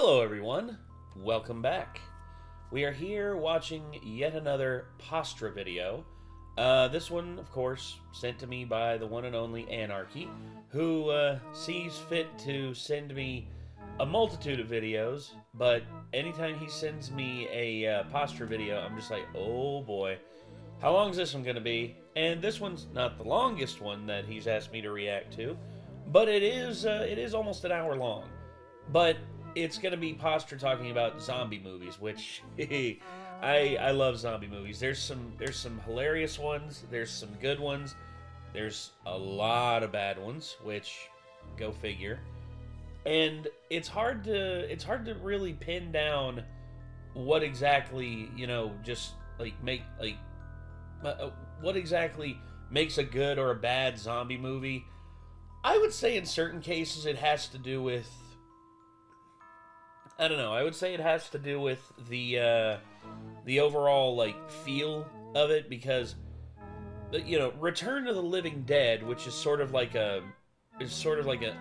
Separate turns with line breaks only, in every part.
Hello everyone, welcome back. We are here watching yet another Pastra video. This one, of course, sent to me by the one and only Anarchy, who sees fit to send me a multitude of videos, but anytime he sends me a Pastra video, I'm just like, oh boy, how long is this one going to be? And this one's not the longest one that he's asked me to react to, but it is almost an hour long. But it's going to be Pastra talking about zombie movies, which I love zombie movies. There's some hilarious ones, there's some good ones, there's a lot of bad ones, which go figure. And it's hard to really pin down what exactly, what exactly makes a good or a bad zombie movie. I would say in certain cases it has to do with, I don't know, I would say it has to do with the overall, feel of it, because, Return of the Living Dead, which is sort of like an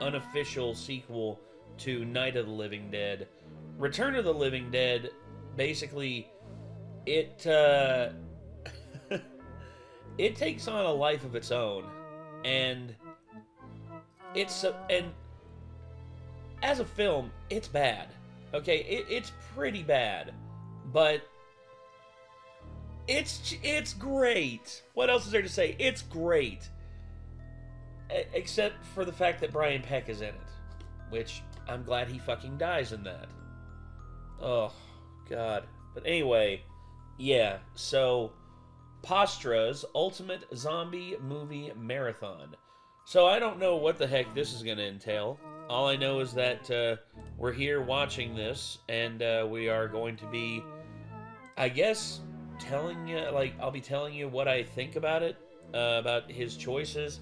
unofficial sequel to Night of the Living Dead. Return of the Living Dead, basically, it it takes on a life of its own, and and as a film, it's bad. Okay, it's pretty bad, but it's great. What else is there to say? It's great. Except for the fact that Brian Peck is in it, which I'm glad he fucking dies in that. Oh, God. But anyway, yeah, so Pastra's Ultimate Zombie Movie Marathon. So I don't know what the heck this is going to entail. All I know is that we're here watching this, and we are going to be, I guess, I'll be telling you what I think about it, about his choices,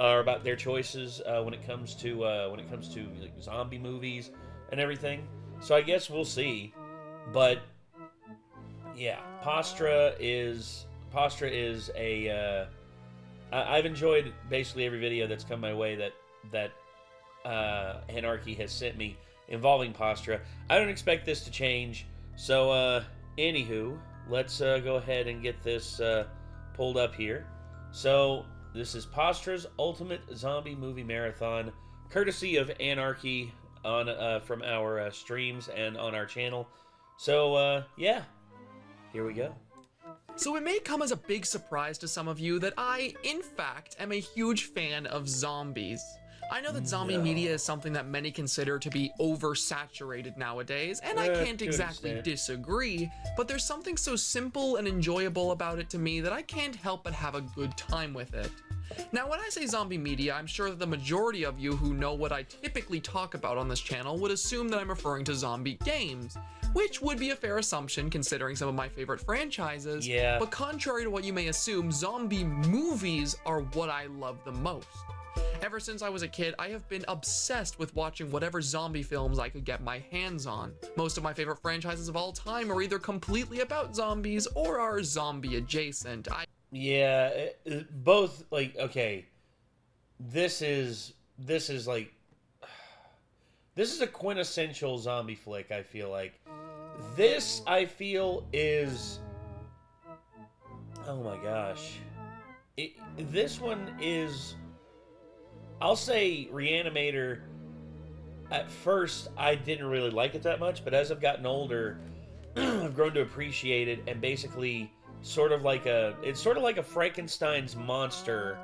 or about their choices when it comes to zombie movies and everything. So I guess we'll see. But yeah, Pastra is a. I've enjoyed basically every video that's come my way that Anarchy has sent me involving Pastra. I don't expect this to change. So, anywho, let's go ahead and get this pulled up here. So, this is Pastra's Ultimate Zombie Movie Marathon, courtesy of Anarchy on from our streams and on our channel. So, yeah, here we go.
So it may come as a big surprise to some of you that I, in fact, am a huge fan of zombies. I know that zombie media is something that many consider to be oversaturated nowadays, and I can't exactly disagree, but there's something so simple and enjoyable about it to me that I can't help but have a good time with it. Now, when I say zombie media, I'm sure that the majority of you who know what I typically talk about on this channel would assume that I'm referring to zombie games, which would be a fair assumption considering some of my favorite franchises, but contrary to what you may assume, zombie movies are what I love the most. Ever since I was a kid, I have been obsessed with watching whatever zombie films I could get my hands on. Most of my favorite franchises of all time are either completely about zombies or are zombie adjacent.
Both, okay, this is a quintessential zombie flick, I feel like. This, I feel, is, oh my gosh, this one is, I'll say Reanimator. At first, I didn't really like it that much, but as I've gotten older, I've grown to appreciate it, and basically, it's sort of like a Frankenstein's monster,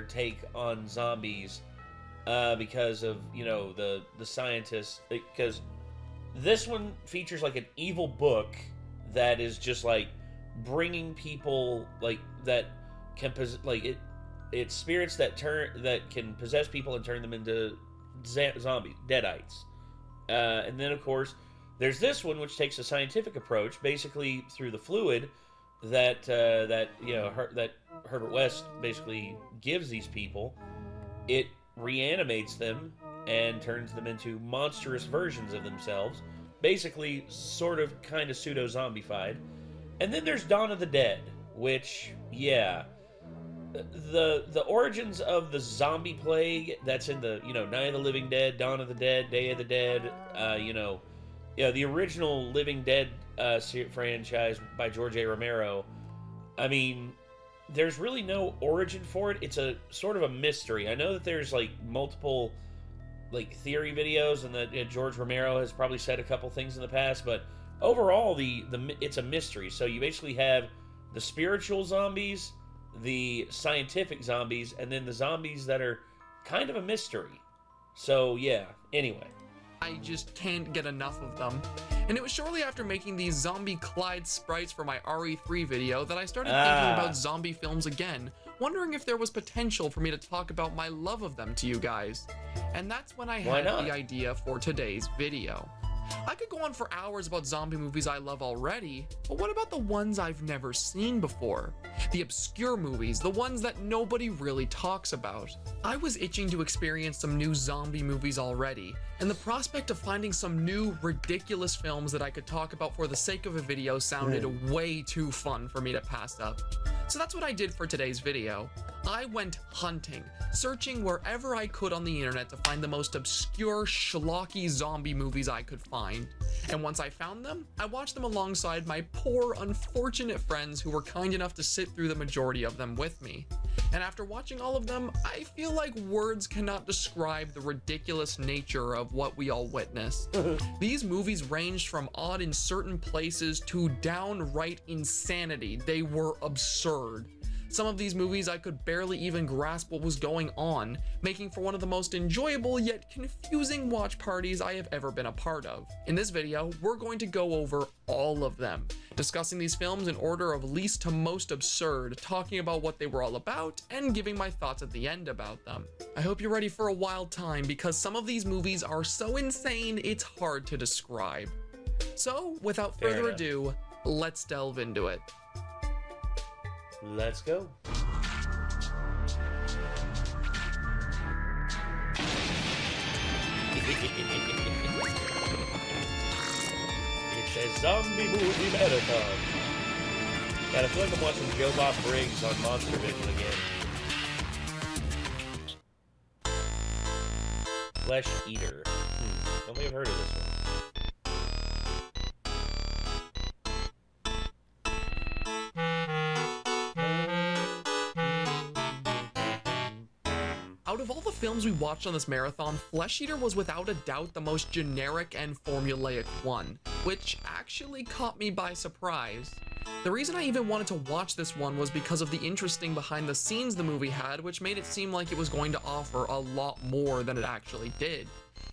take on zombies, because of, the scientists, because this one features like an evil book that is just like bringing people that can it's spirits that can possess people and turn them into zombies, deadites. And then of course there's this one which takes a scientific approach, basically through the fluid that Herbert West basically gives these people. It reanimates them and turns them into monstrous versions of themselves, basically sort of kind of pseudo-zombified. And then there's Dawn of the Dead, which, the origins of the zombie plague that's in the Night of the Living Dead, Dawn of the Dead, Day of the Dead, the original Living Dead franchise by George A. Romero. I mean, there's really no origin for it. It's a sort of a mystery. I know that there's like multiple like theory videos, and that George Romero has probably said a couple things in the past, but overall, it's a mystery. So you basically have the spiritual zombies, the scientific zombies, and then the zombies that are kind of a mystery. So yeah, anyway.
I just can't get enough of them. And it was shortly after making these zombie Clyde sprites for my RE3 video that I started thinking about zombie films again, wondering if there was potential for me to talk about my love of them to you guys. And that's when I had the idea for today's video. I could go on for hours about zombie movies I love already, but what about the ones I've never seen before? The obscure movies, the ones that nobody really talks about. I was itching to experience some new zombie movies already, and the prospect of finding some new, ridiculous films that I could talk about for the sake of a video sounded way too fun for me to pass up. So that's what I did for today's video. I went hunting, searching wherever I could on the internet to find the most obscure, schlocky zombie movies I could find. And once I found them, I watched them alongside my poor, unfortunate friends who were kind enough to sit through the majority of them with me. And after watching all of them, I feel like words cannot describe the ridiculous nature of what we all witnessed. These movies ranged from odd in certain places to downright insanity. They were absurd. Some of these movies I could barely even grasp what was going on, making for one of the most enjoyable yet confusing watch parties I have ever been a part of. In this video, we're going to go over all of them, discussing these films in order of least to most absurd, talking about what they were all about, and giving my thoughts at the end about them. I hope you're ready for a wild time, because some of these movies are so insane it's hard to describe. So, without further ado, let's delve into it.
Let's go. It's a zombie movie marathon. God, I feel like I'm watching Joe Bob Briggs on Monster Vision again. Flesh Eater. Don't think I've heard of this one.
Out of all the films we watched on this marathon, Flesh Eater was without a doubt the most generic and formulaic one, which actually caught me by surprise. The reason I even wanted to watch this one was because of the interesting behind the scenes the movie had, which made it seem like it was going to offer a lot more than it actually did.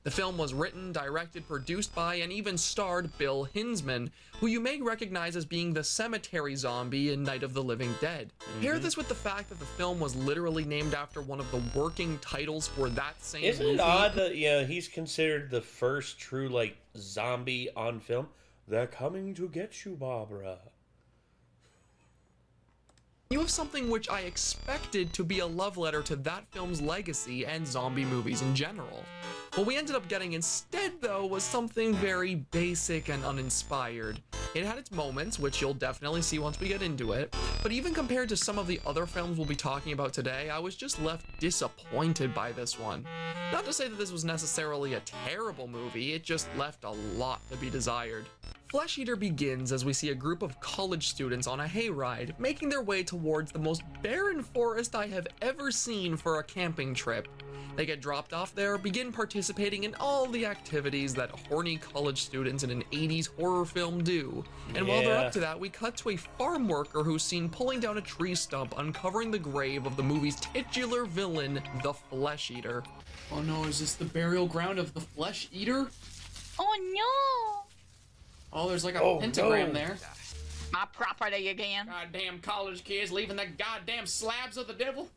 The film was written, directed, produced by, and even starred Bill Hinsman, who you may recognize as being the cemetery zombie in Night of the Living Dead. Pair this with the fact that the film was literally named after one of the working titles for that same movie.
Isn't it odd that he's considered the first true like zombie on film? They're coming to get you, Barbara.
You have something which I expected to be a love letter to that film's legacy and zombie movies in general. What we ended up getting instead, though, was something very basic and uninspired. It had its moments, which you'll definitely see once we get into it, but even compared to some of the other films we'll be talking about today, I was just left disappointed by this one. Not to say that this was necessarily a terrible movie, it just left a lot to be desired. Flesh Eater begins as we see a group of college students on a hayride, making their way towards the most barren forest I have ever seen for a camping trip. They get dropped off there, begin participating in all the activities that horny college students in an 80s horror film do. And while they're up to that, we cut to a farm worker who's seen pulling down a tree stump, uncovering the grave of the movie's titular villain, the Flesh Eater. Oh no, is this the burial ground of the Flesh Eater?
Oh no!
Oh, there's like a pentagram there.
My property again.
Goddamn college kids leaving the goddamn slabs of the devil.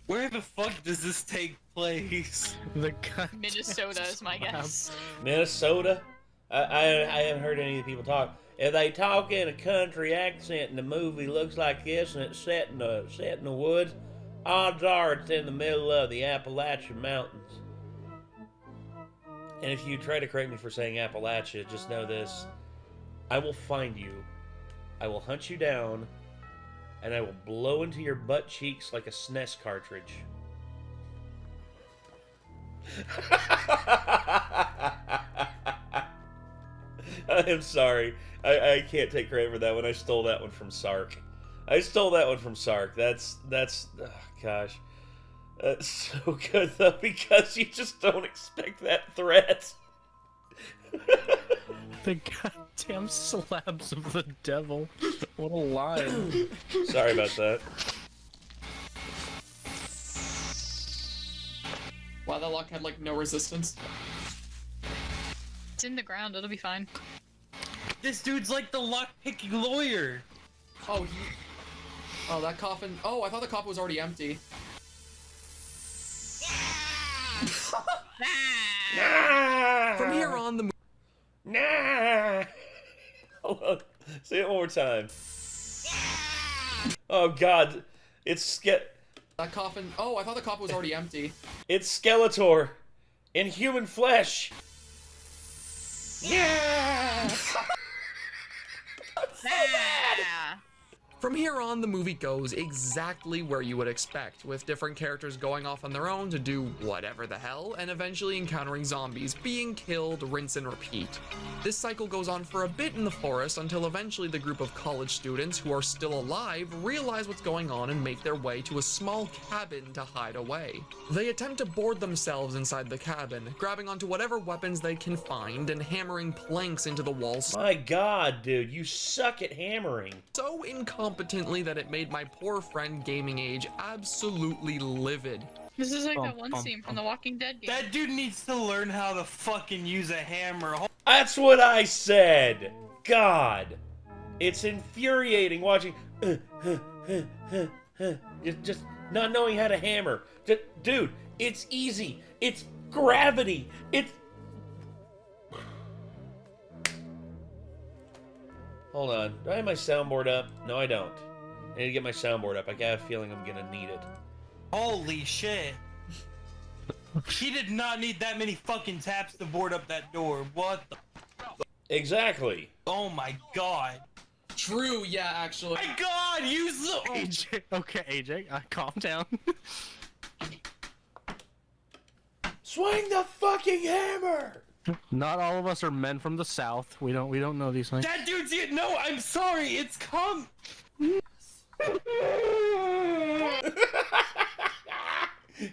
Where the fuck does this take place?
Minnesota is my guess.
Minnesota? I haven't heard any of the people talk. If they talk in a country accent and the movie looks like this and it's set in the woods, odds are it's in the middle of the Appalachian Mountains. And if you try to correct me for saying Appalachia, just know this. I will find you. I will hunt you down. and I will blow into your butt cheeks like a SNES cartridge. I'm sorry. I can't take credit for that one. I stole that one from Sark. That's oh gosh. That's so good though, because you just don't expect that threat.
The goddamn slabs of the devil. What a line.
Sorry about that.
Wow, that lock had like no resistance.
It's in the ground, it'll be fine.
This dude's like the lock-picking lawyer.
Oh, oh, that coffin. Oh, I thought the coffin was already empty. From here on, the
Nah. Hold on. Say it one more time. Oh God, it's
that coffin. Oh, I thought the coffin was already empty.
It's Skeletor in human flesh. Yeah.
From here on, the movie goes exactly where you would expect, with different characters going off on their own to do whatever the hell, and eventually encountering zombies, being killed, rinse and repeat. This cycle goes on for a bit in the forest until eventually the group of college students who are still alive realize what's going on and make their way to a small cabin to hide away. They attempt to board themselves inside the cabin, grabbing onto whatever weapons they can find and hammering planks into the walls.
My God, dude, you suck at hammering.
So incompetently that it made my poor friend Gaming Age absolutely livid.
This is like that one scene from the Walking Dead game.
That dude needs to learn how to fucking use a hammer.
That's what I said. God, it's infuriating watching. Just not knowing how to hammer. Dude, it's easy. It's gravity. It's. Hold on. Do I have my soundboard up? No, I don't. I need to get my soundboard up. I got a feeling I'm gonna need it.
Holy shit. He did not need that many fucking taps to board up that door. What the?
Exactly.
Oh my God.
True, yeah, actually.
My God, use the.
AJ, okay, AJ, calm down.
Swing the fucking hammer!
Not all of us are men from the South. We don't know these things.
That dude's it. No, I'm sorry. It's come.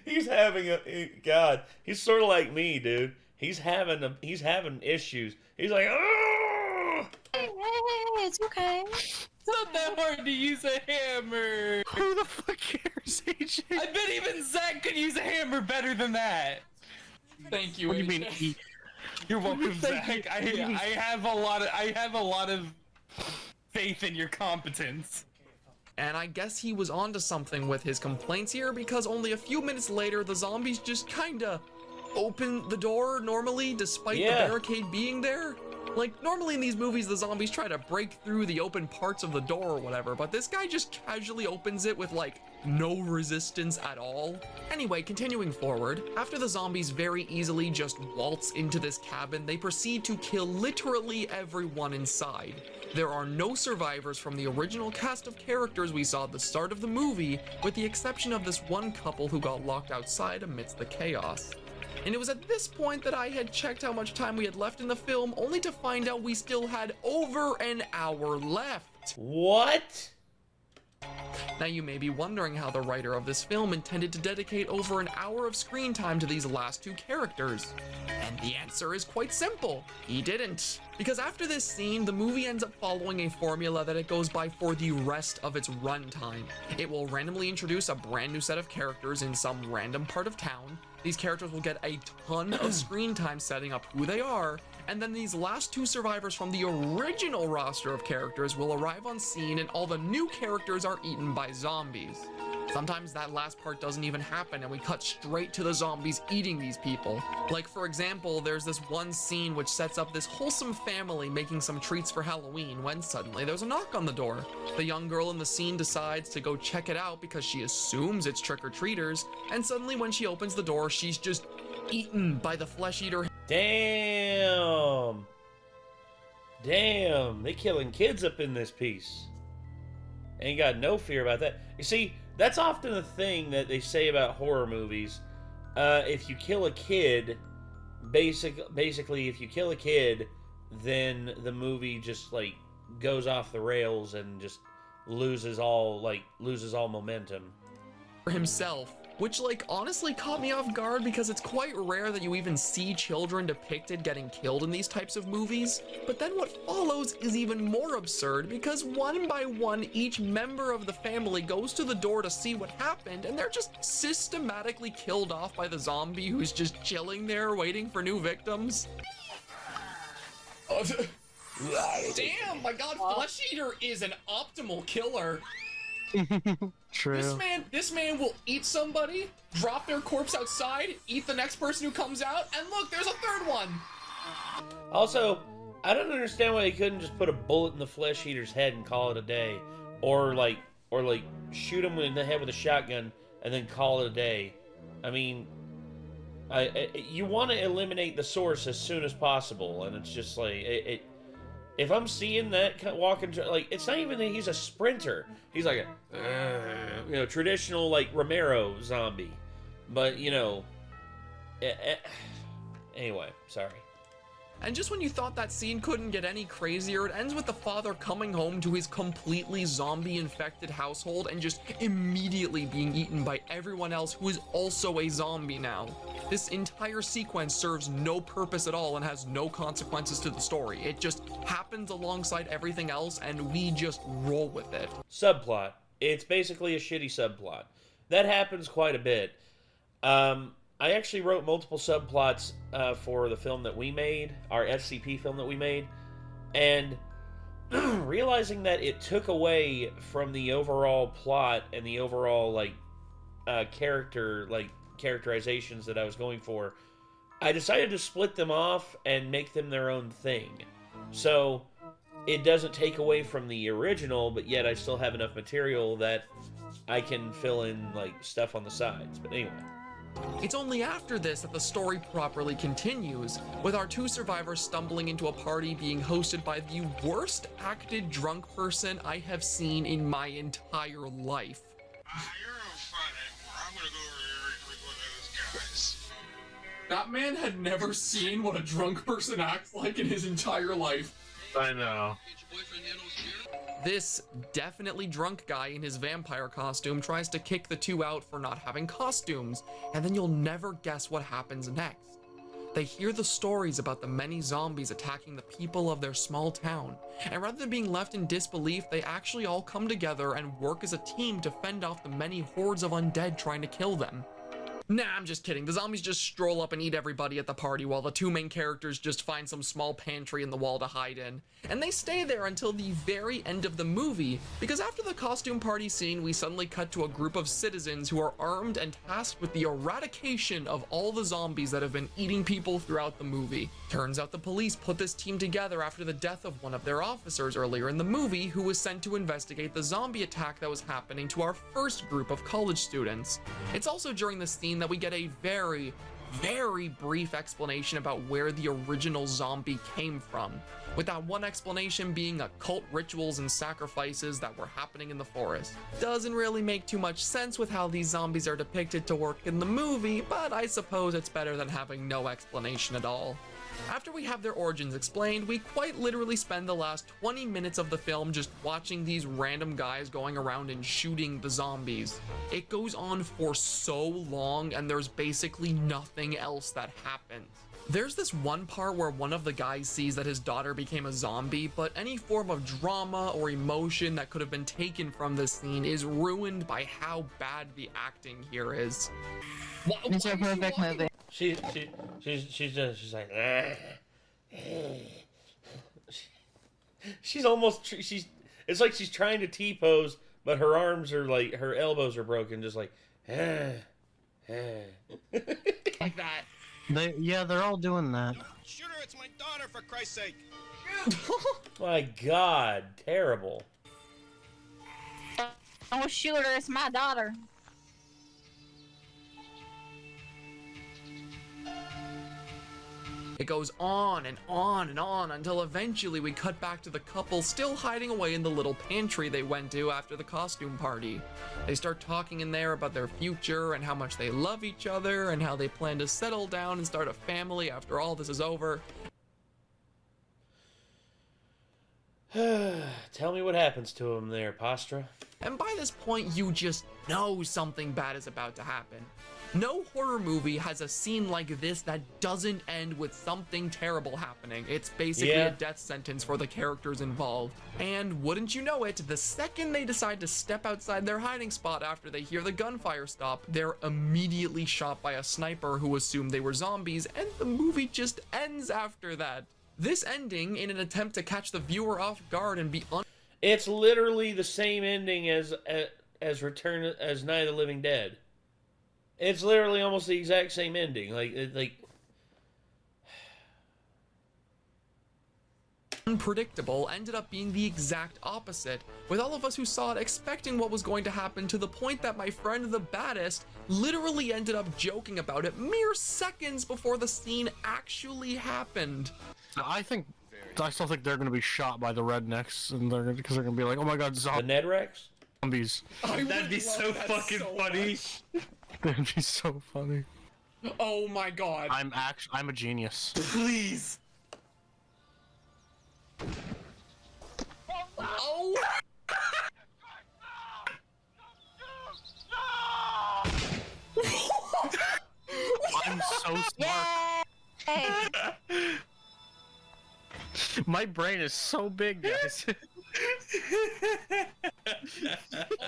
He's having God. He's sort of like me, dude. He's having issues. He's like, oh!
Hey, it's okay.
It's not that hard to use a hammer.
Who the fuck cares, AJ?
I bet even Zach could use a hammer better than that.
Thank you.
What do you
AJ.
mean?
You're welcome, Zach. I have a lot of faith in your competence.
And I guess he was onto something with his complaints here, because only a few minutes later, the zombies just kinda open the door normally, despite the barricade being there. Like, normally in these movies, the zombies try to break through the open parts of the door or whatever, but this guy just casually opens it with, like, no resistance at all. Anyway, continuing forward, after the zombies very easily just waltz into this cabin, they proceed to kill literally everyone inside. There are no survivors from the original cast of characters we saw at the start of the movie, with the exception of this one couple who got locked outside amidst the chaos. And it was at this point that I had checked how much time we had left in the film, only to find out we still had over an hour left.
What?
Now you may be wondering how the writer of this film intended to dedicate over an hour of screen time to these last two characters. And the answer is quite simple. He didn't. Because after this scene, the movie ends up following a formula that it goes by for the rest of its runtime. It will randomly introduce a brand new set of characters in some random part of town. These characters will get a ton of screen time setting up who they are, and then these last two survivors from the original roster of characters will arrive on scene and all the new characters are eaten by zombies. Sometimes that last part doesn't even happen and we cut straight to the zombies eating these people. Like, for example, there's this one scene which sets up this wholesome family making some treats for Halloween when suddenly there's a knock on the door. The young girl in the scene decides to go check it out because she assumes it's trick-or-treaters, and suddenly when she opens the door, she's just eaten by the flesh-eater.
Damn. Damn, they killing kids up in this piece. Ain't got no fear about that. You see, that's often a thing that they say about horror movies. If you kill a kid, basically, if you kill a kid, then the movie just, like, goes off the rails and just loses all momentum.
For himself, which, like, honestly caught me off guard because it's quite rare that you even see children depicted getting killed in these types of movies. But then what follows is even more absurd because one by one, each member of the family goes to the door to see what happened, and they're just systematically killed off by the zombie who's just chilling there waiting for new victims. Oh, damn, my god, Flesh Eater is an optimal killer.
True.
This man will eat somebody, drop their corpse outside, eat the next person who comes out, and look, there's a third one.
Also, I don't understand why they couldn't just put a bullet in the Flesh Eater's head and call it a day, or like shoot him in the head with a shotgun and then call it a day. I mean, you want to eliminate the source as soon as possible, and it's just like if I'm seeing that walking, like, it's not even that he's a sprinter. He's like a, traditional, like, Romero zombie. But, anyway, sorry.
And just when you thought that scene couldn't get any crazier, it ends with the father coming home to his completely zombie-infected household and just immediately being eaten by everyone else who is also a zombie now. This entire sequence serves no purpose at all and has no consequences to the story. It just happens alongside everything else and we just roll with it.
Subplot. It's basically a shitty subplot. That happens quite a bit. I actually wrote multiple subplots for the film that we made, our SCP film that we made, and realizing that it took away from the overall plot and the overall, like, characterizations that I was going for, I decided to split them off and make them their own thing. So it doesn't take away from the original, but yet I still have enough material that I can fill in, like, stuff on the sides. But anyway.
It's only after this that the story properly continues, with our two survivors stumbling into a party being hosted by the worst acted drunk person I have seen in my entire life.
You're funny. I'm gonna go over here and drink one of those guys.
That man had never seen what a drunk person acts like in his entire life.
I know.
This definitely drunk guy in his vampire costume tries to kick the two out for not having costumes, and then you'll never guess what happens next. They hear the stories about the many zombies attacking the people of their small town, and rather than being left in disbelief, they actually all come together and work as a team to fend off the many hordes of undead trying to kill them. Nah, I'm just kidding. The zombies just stroll up and eat everybody at the party while the two main characters just find some small pantry in the wall to hide in. And they stay there until the very end of the movie, because after the costume party scene, we suddenly cut to a group of citizens who are armed and tasked with the eradication of all the zombies that have been eating people throughout the movie. Turns out the police put this team together after the death of one of their officers earlier in the movie, who was sent to investigate the zombie attack that was happening to our first group of college students. It's also during this scene that we get a very brief explanation about where the original zombie came from, with that one explanation being occult rituals and sacrifices that were happening in the forest. Doesn't really make too much sense with how these zombies are depicted to work in the movie, but I suppose it's better than having no explanation at all. After we have their origins explained, we quite literally spend the last 20 minutes of the film just watching these random guys going around and shooting the zombies. It goes on for so long and there's basically nothing else that happens. There's this one part where one of the guys sees that his daughter became a zombie, but any form of drama or emotion that could have been taken from this scene is ruined by how bad the acting here is.
It's a perfect movie.
She's like, she's almost, it's like she's trying to T-pose, but her arms are like, her elbows are broken, just like,
like that.
They're all doing that.
Shoot her, it's my daughter, for Christ's sake.
My God, terrible.
Don't shoot her, it's my daughter.
It goes on and on and on until eventually we cut back to the couple still hiding away in the little pantry they went to after the costume party. They start talking in there about their future and how much they love each other and how they plan to settle down and start a family after all this is over.
Tell me what happens to him there, Pastra.
And by this point, you just know something bad is about to happen. No horror movie has a scene like this that doesn't end with something terrible happening. It's basically a death sentence for the characters involved. And wouldn't you know it, the second they decide to step outside their hiding spot after they hear the gunfire stop, they're immediately shot by a sniper who assumed they were zombies, and the movie just ends after that. This ending, in an attempt to catch the viewer off guard and be
It's literally the same ending as Night of the Living Dead. It's literally almost the exact same ending. Like
unpredictable ended up being the exact opposite, with all of us who saw it expecting what was going to happen, to the point that my friend the baddest literally ended up joking about it mere seconds before the scene actually happened.
I still think they're gonna be shot by the rednecks, and because they're gonna be like, oh my god,
the Nedrex?
zombies.
That'd be so fucking funny.
That'd be so funny.
Oh my god.
I'm a genius.
Please.
Oh.
I'm so smart.
Hey.
My brain is so big, guys.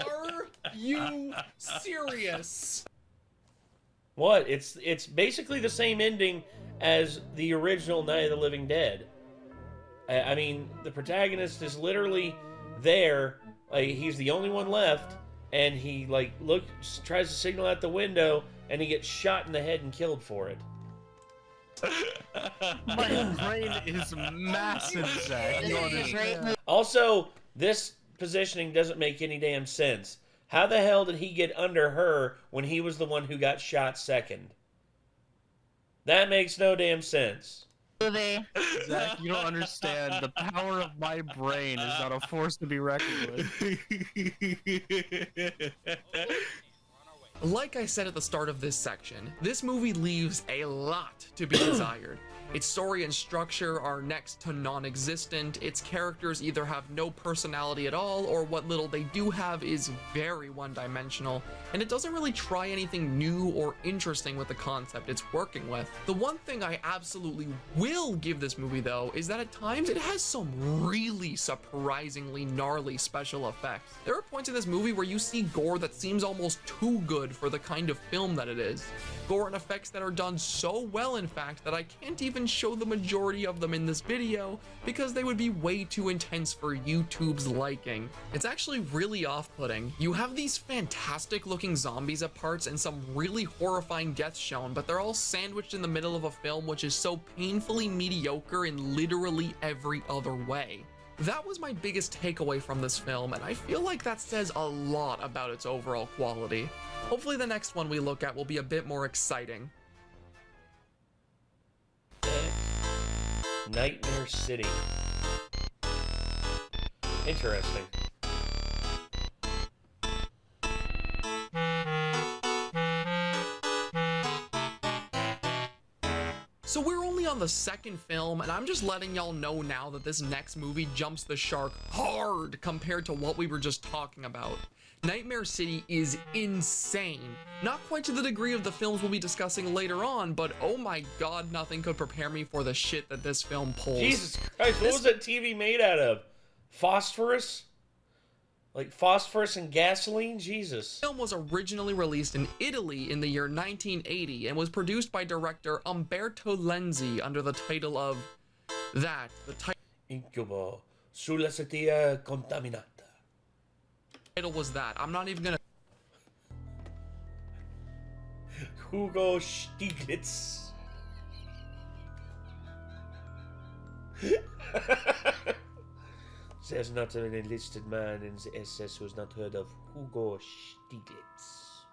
Are you serious?
What? It's basically the same ending as the original Night of the Living Dead. I mean, the protagonist is literally there. Like, he's the only one left, and he tries to signal out the window, and he gets shot in the head and killed for it.
My brain is massive, Zach.
This
You
is a great
understand?
movie.
Also, this positioning doesn't make any damn sense. How the hell did he get under her when he was the one who got shot second? That makes no damn sense.
Zach, you don't understand. The power of my brain is not a force to be reckoned with.
Like I said at the start of this section, this movie leaves a lot to be desired. Its story and structure are next to non-existent, its characters either have no personality at all, or what little they do have is very one-dimensional, and it doesn't really try anything new or interesting with the concept it's working with. The one thing I absolutely will give this movie though, is that at times it has some really surprisingly gnarly special effects. There are points in this movie where you see gore that seems almost too good for the kind of film that it is. Gore and effects that are done so well, in fact, that I can't even show the majority of them in this video because they would be way too intense for YouTube's liking. It's actually really off-putting. You have these fantastic looking zombies at parts and some really horrifying deaths shown, but they're all sandwiched in the middle of a film which is so painfully mediocre in literally every other way. That was my biggest takeaway from this film, and I feel like that says a lot about its overall quality. Hopefully the next one we look at will be a bit more exciting.
Nightmare City. Interesting.
So we're only on the second film, and I'm just letting y'all know now that this next movie jumps the shark hard compared to what we were just talking about. Nightmare City is insane. Not quite to the degree of the films we'll be discussing later on, but oh my god, nothing could prepare me for the shit that this film pulls.
Jesus Christ, what was that TV made out of? Phosphorus? Like phosphorus and gasoline? Jesus.
The film was originally released in Italy in the year 1980 and was produced by director Umberto Lenzi under the title of that. The
Incubo sulla sedia contaminata.
title was that. I'm not even gonna.
Hugo Stieglitz. There's not an enlisted man in the SS who's not heard of Hugo Stieglitz.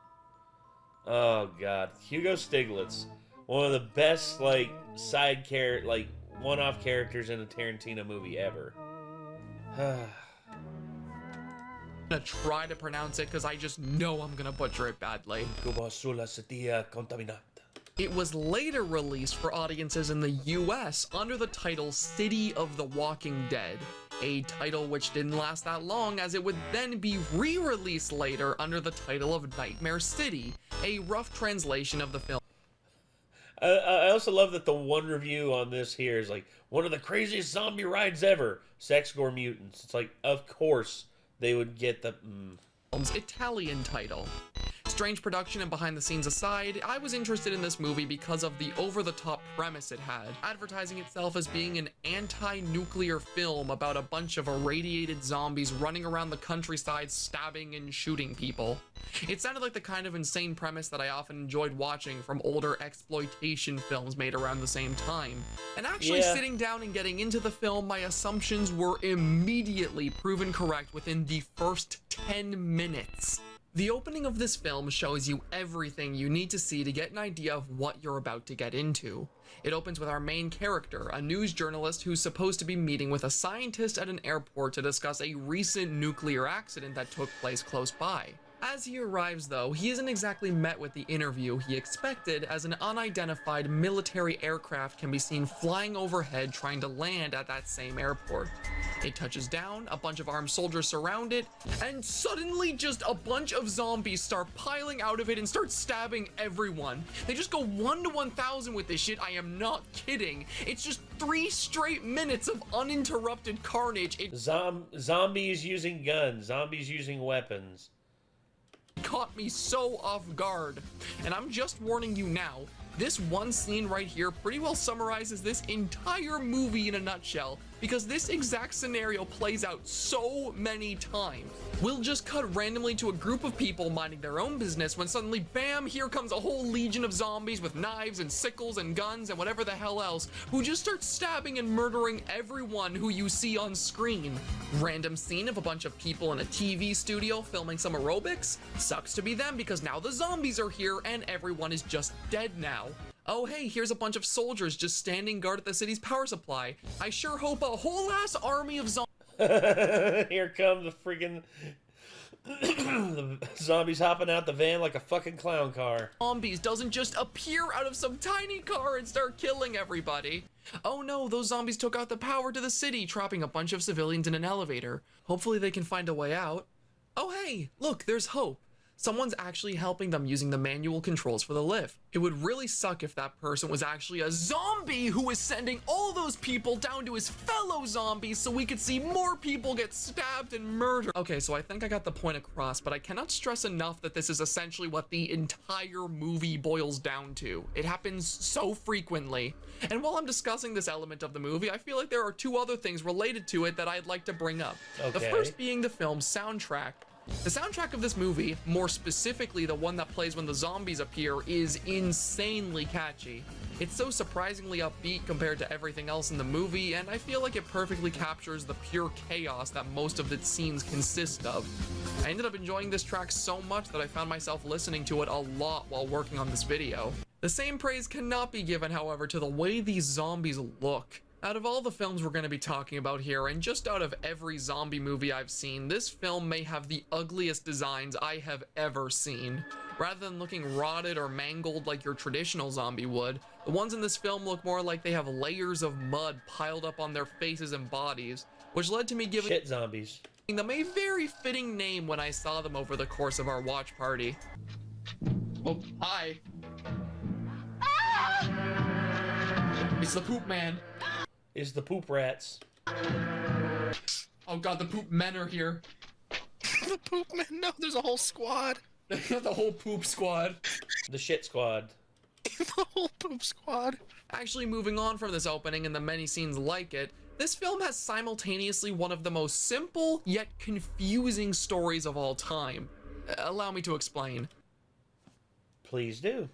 Oh god, Hugo Stieglitz. one of the best like side character, like one-off characters in a Tarantino movie ever.
Gonna try to pronounce it because I just know I'm gonna butcher it badly. It was later released for audiences in the US under the title City of the Walking Dead, a title which didn't last that long as it would then be re-released later under the title of Nightmare City, a rough translation of the film.
I also love that the one review on this here is like, one of the craziest zombie rides ever. Sex Gore Mutants. It's like, of course they would get the...
film's Italian title. Strange production and behind the scenes aside, I was interested in this movie because of the over-the-top premise it had, advertising itself as being an anti-nuclear film about a bunch of irradiated zombies running around the countryside stabbing and shooting people. It sounded like the kind of insane premise that I often enjoyed watching from older exploitation films made around the same time. And actually sitting down and getting into the film, my assumptions were immediately proven correct within the first 10 minutes. The opening of this film shows you everything you need to see to get an idea of what you're about to get into. It opens with our main character, a news journalist who's supposed to be meeting with a scientist at an airport to discuss a recent nuclear accident that took place close by. As he arrives though, he isn't exactly met with the interview he expected, as an unidentified military aircraft can be seen flying overhead trying to land at that same airport. It touches down, a bunch of armed soldiers surround it, and suddenly just a bunch of zombies start piling out of it and start stabbing everyone. They just go 1 to 1,000 with this shit, I am not kidding. It's just 3 straight minutes of uninterrupted carnage.
Zombies using guns, zombies using weapons.
Caught me so off guard. And I'm just warning you now, this one scene right here pretty well summarizes this entire movie in a nutshell, because this exact scenario plays out so many times. We'll just cut randomly to a group of people minding their own business when suddenly, bam, here comes a whole legion of zombies with knives and sickles and guns and whatever the hell else, who just start stabbing and murdering everyone who you see on screen. Random scene of a bunch of people in a TV studio filming some aerobics? Sucks to be them because now the zombies are here and everyone is just dead now. Oh hey, here's a bunch of soldiers just standing guard at the city's power supply. I sure hope a whole ass army of zombies.
Here come the friggin' the zombies hopping out the van like a fucking clown car.
Zombies doesn't just appear out of some tiny car and start killing everybody. Oh no, those zombies took out the power to the city, trapping a bunch of civilians in an elevator. Hopefully they can find a way out. Oh hey, look, there's hope. Someone's actually helping them using the manual controls for the lift. It would really suck if that person was actually a zombie who was sending all those people down to his fellow zombies so we could see more people get stabbed and murdered. Okay, so I think I got the point across, but I cannot stress enough that this is essentially what the entire movie boils down to. It happens so frequently. And while I'm discussing this element of the movie, I feel like there are 2 other things related to it that I'd like to bring up.
Okay.
The first being the film's soundtrack. The soundtrack of this movie, more specifically the one that plays when the zombies appear, is insanely catchy. It's so surprisingly upbeat compared to everything else in the movie, and I feel like it perfectly captures the pure chaos that most of its scenes consist of. I ended up enjoying this track so much that I found myself listening to it a lot while working on this video. The same praise cannot be given, however, to the way these zombies look. Out of all the films we're going to be talking about here, and just out of every zombie movie I've seen, this film may have the ugliest designs I have ever seen. Rather than looking rotted or mangled like your traditional zombie would, the ones in this film look more like they have layers of mud piled up on their faces and bodies, which led to me giving
Shit zombies.
them a very fitting name when I saw them over the course of our watch party. Oh, hi. It's the Poop Man.
Is the poop rats.
Oh god, the Poop Men are here.
The Poop Man? No, there's a whole squad.
The whole Poop Squad.
The shit squad.
The whole Poop Squad.
Actually, moving on from this opening and the many scenes like it, this film has simultaneously one of the most simple yet confusing stories of all time. Allow me to explain.
Please do.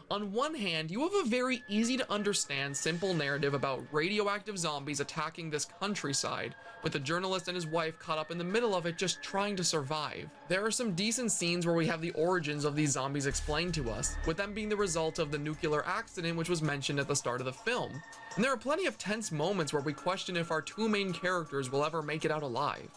On one hand, you have a very easy to understand, simple narrative about radioactive zombies attacking this countryside, with the journalist and his wife caught up in the middle of it just trying to survive. There are some decent scenes where we have the origins of these zombies explained to us, with them being the result of the nuclear accident which was mentioned at the start of the film. And there are plenty of tense moments where we question if our two main characters will ever make it out alive.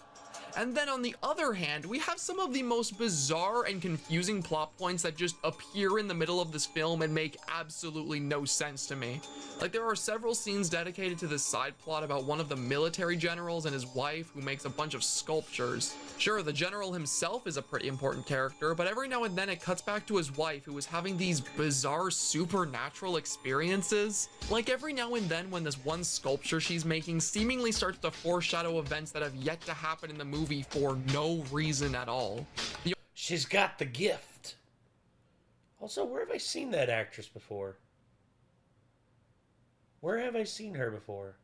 And then on the other hand, we have some of the most bizarre and confusing plot points that just appear in the middle of this film and make absolutely no sense to me. Like, there are several scenes dedicated to this side plot about one of the military generals and his wife who makes a bunch of sculptures. Sure, the general himself is a pretty important character, but every now and then it cuts back to his wife who is having these bizarre supernatural experiences. Like, every now and then when this one sculpture she's making seemingly starts to foreshadow events that have yet to happen in the movie for no reason at all.
She's got the gift. Also, where have I seen that actress before? Where have I seen her before?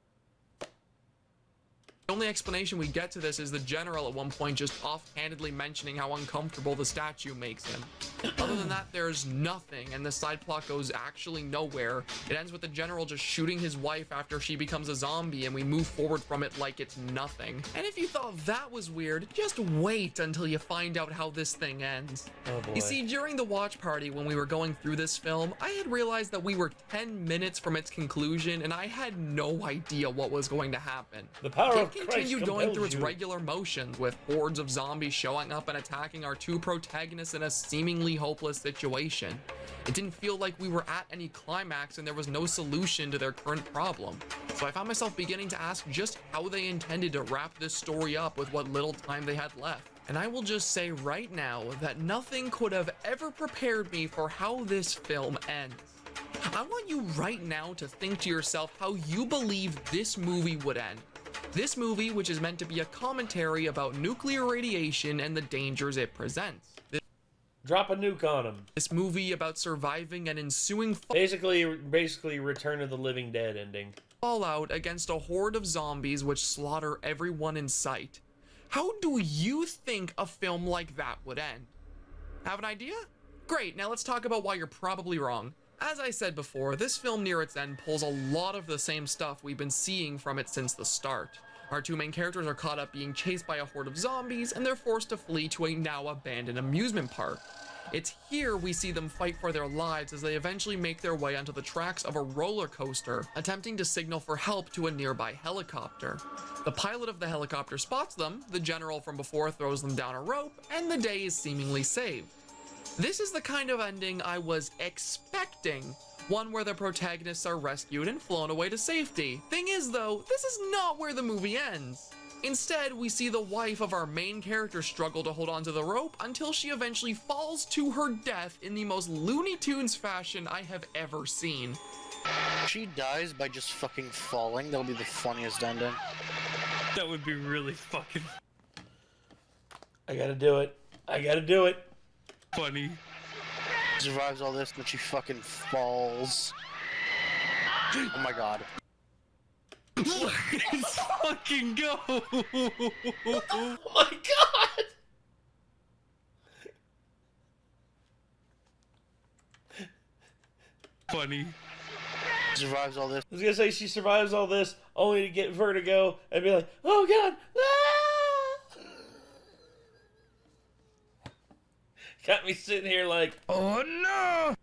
The only explanation we get to this is the general at one point just offhandedly mentioning how uncomfortable the statue makes him. Other than that, there's nothing, and the side plot goes actually nowhere. It ends with the general just shooting his wife after she becomes a zombie, and we move forward from it like it's nothing. And if you thought that was weird, just wait until you find out how this thing ends.
Oh boy.
You see, during the watch party when we were going through this film, I had realized that we were 10 minutes from its conclusion, and I had no idea what was going to happen.
The power of
It
Christ
continued going through its
compels you.
regular motions, with hordes of zombies showing up and attacking our two protagonists in a seemingly hopeless situation. It didn't feel like we were at any climax and there was no solution to their current problem. So I found myself beginning to ask just how they intended to wrap this story up with what little time they had left. And I will just say right now that nothing could have ever prepared me for how this film ends. I want you right now to think to yourself how you believe this movie would end. This movie, which is meant to be a commentary about nuclear radiation and the dangers it presents.
Drop a nuke on him.
This movie about surviving an ensuing
Basically Return of the Living Dead ending.
fallout against a horde of zombies which slaughter everyone in sight. How do you think a film like that would end? Have an idea? Great, now let's talk about why you're probably wrong. As I said before, this film near its end pulls a lot of the same stuff we've been seeing from it since the start. Our two main characters are caught up being chased by a horde of zombies, and they're forced to flee to a now abandoned amusement park. It's here we see them fight for their lives as they eventually make their way onto the tracks of a roller coaster, attempting to signal for help to a nearby helicopter. The pilot of the helicopter spots them, the general from before throws them down a rope, and the day is seemingly saved. This is the kind of ending I was expecting, one where the protagonists are rescued and flown away to safety. Thing is though, this is not where the movie ends. Instead, we see the wife of our main character struggle to hold onto the rope until she eventually falls to her death in the most Looney Tunes fashion I have ever seen.
She dies by just fucking falling. That'll be the funniest ending.
That would be really fucking
I gotta do it. I gotta do it.
funny.
Survives all this, but she fucking falls. Oh my god.
Let's fucking go!
Oh my god!
Funny.
Survives all this.
I was gonna say she survives all this only to get vertigo and be like, oh god! Ah! Got me sitting here like,
Oh no!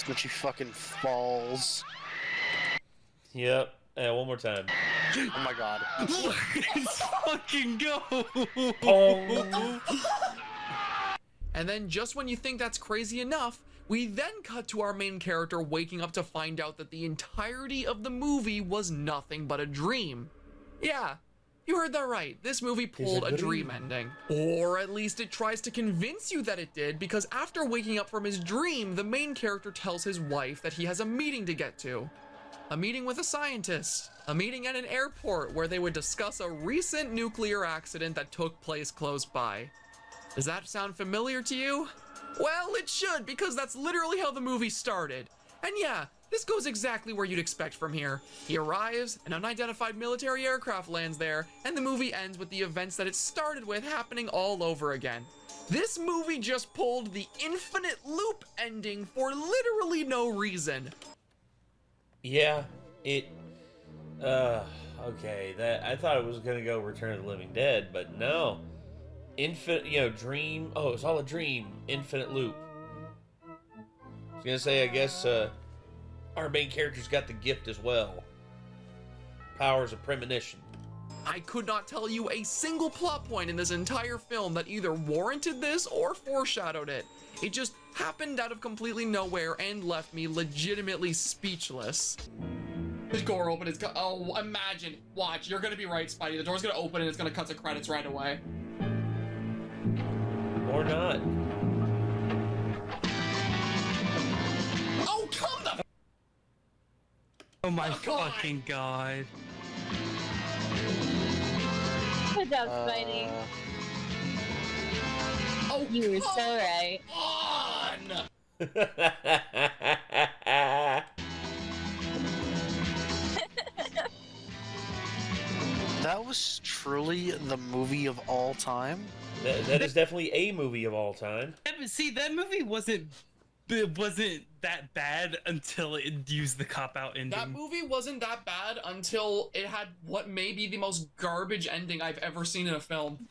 But she fucking falls.
yep. Yeah, one more time.
Oh my god.
Let's fucking go!
Pong.
And then just when you think that's crazy enough, we then cut to our main character waking up to find out that the entirety of the movie was nothing but a dream. Yeah, you heard that right. This movie pulled a dream ending. Or at least it tries to convince you that it did, because after waking up from his dream, the main character tells his wife that he has a meeting to get to. A meeting with a scientist. A meeting at an airport where they would discuss a recent nuclear accident that took place close by. Does that sound familiar to you? Well, it should, because that's literally how the movie started. And yeah, this goes exactly where you'd expect from here. He arrives, an unidentified military aircraft lands there, and the movie ends with the events that it started with happening all over again. This movie just pulled the infinite loop ending for literally no reason.
Yeah, it. Okay. That I thought it was gonna go Return of the Living Dead, but no. Infinite, dream. Oh, it's all a dream. Infinite loop. I was gonna say, I guess our main character's got the gift as well. Powers of premonition.
I could not tell you a single plot point in this entire film that either warranted this or foreshadowed it. It just happened out of completely nowhere and left me legitimately speechless. The door open, oh, imagine, watch, you're gonna be right, Spidey. The door's gonna open and it's gonna cut to credits right away.
Or not.
Oh, come the
Oh my fucking god.
Good job, Spidey.
Oh,
You were so right.
on!
That was truly the movie of all time.
That is definitely a movie of all time.
Yeah, but see, that movie wasn't that bad until it used the cop-out ending.
That movie wasn't that bad until it had what may be the most garbage ending I've ever seen in a film.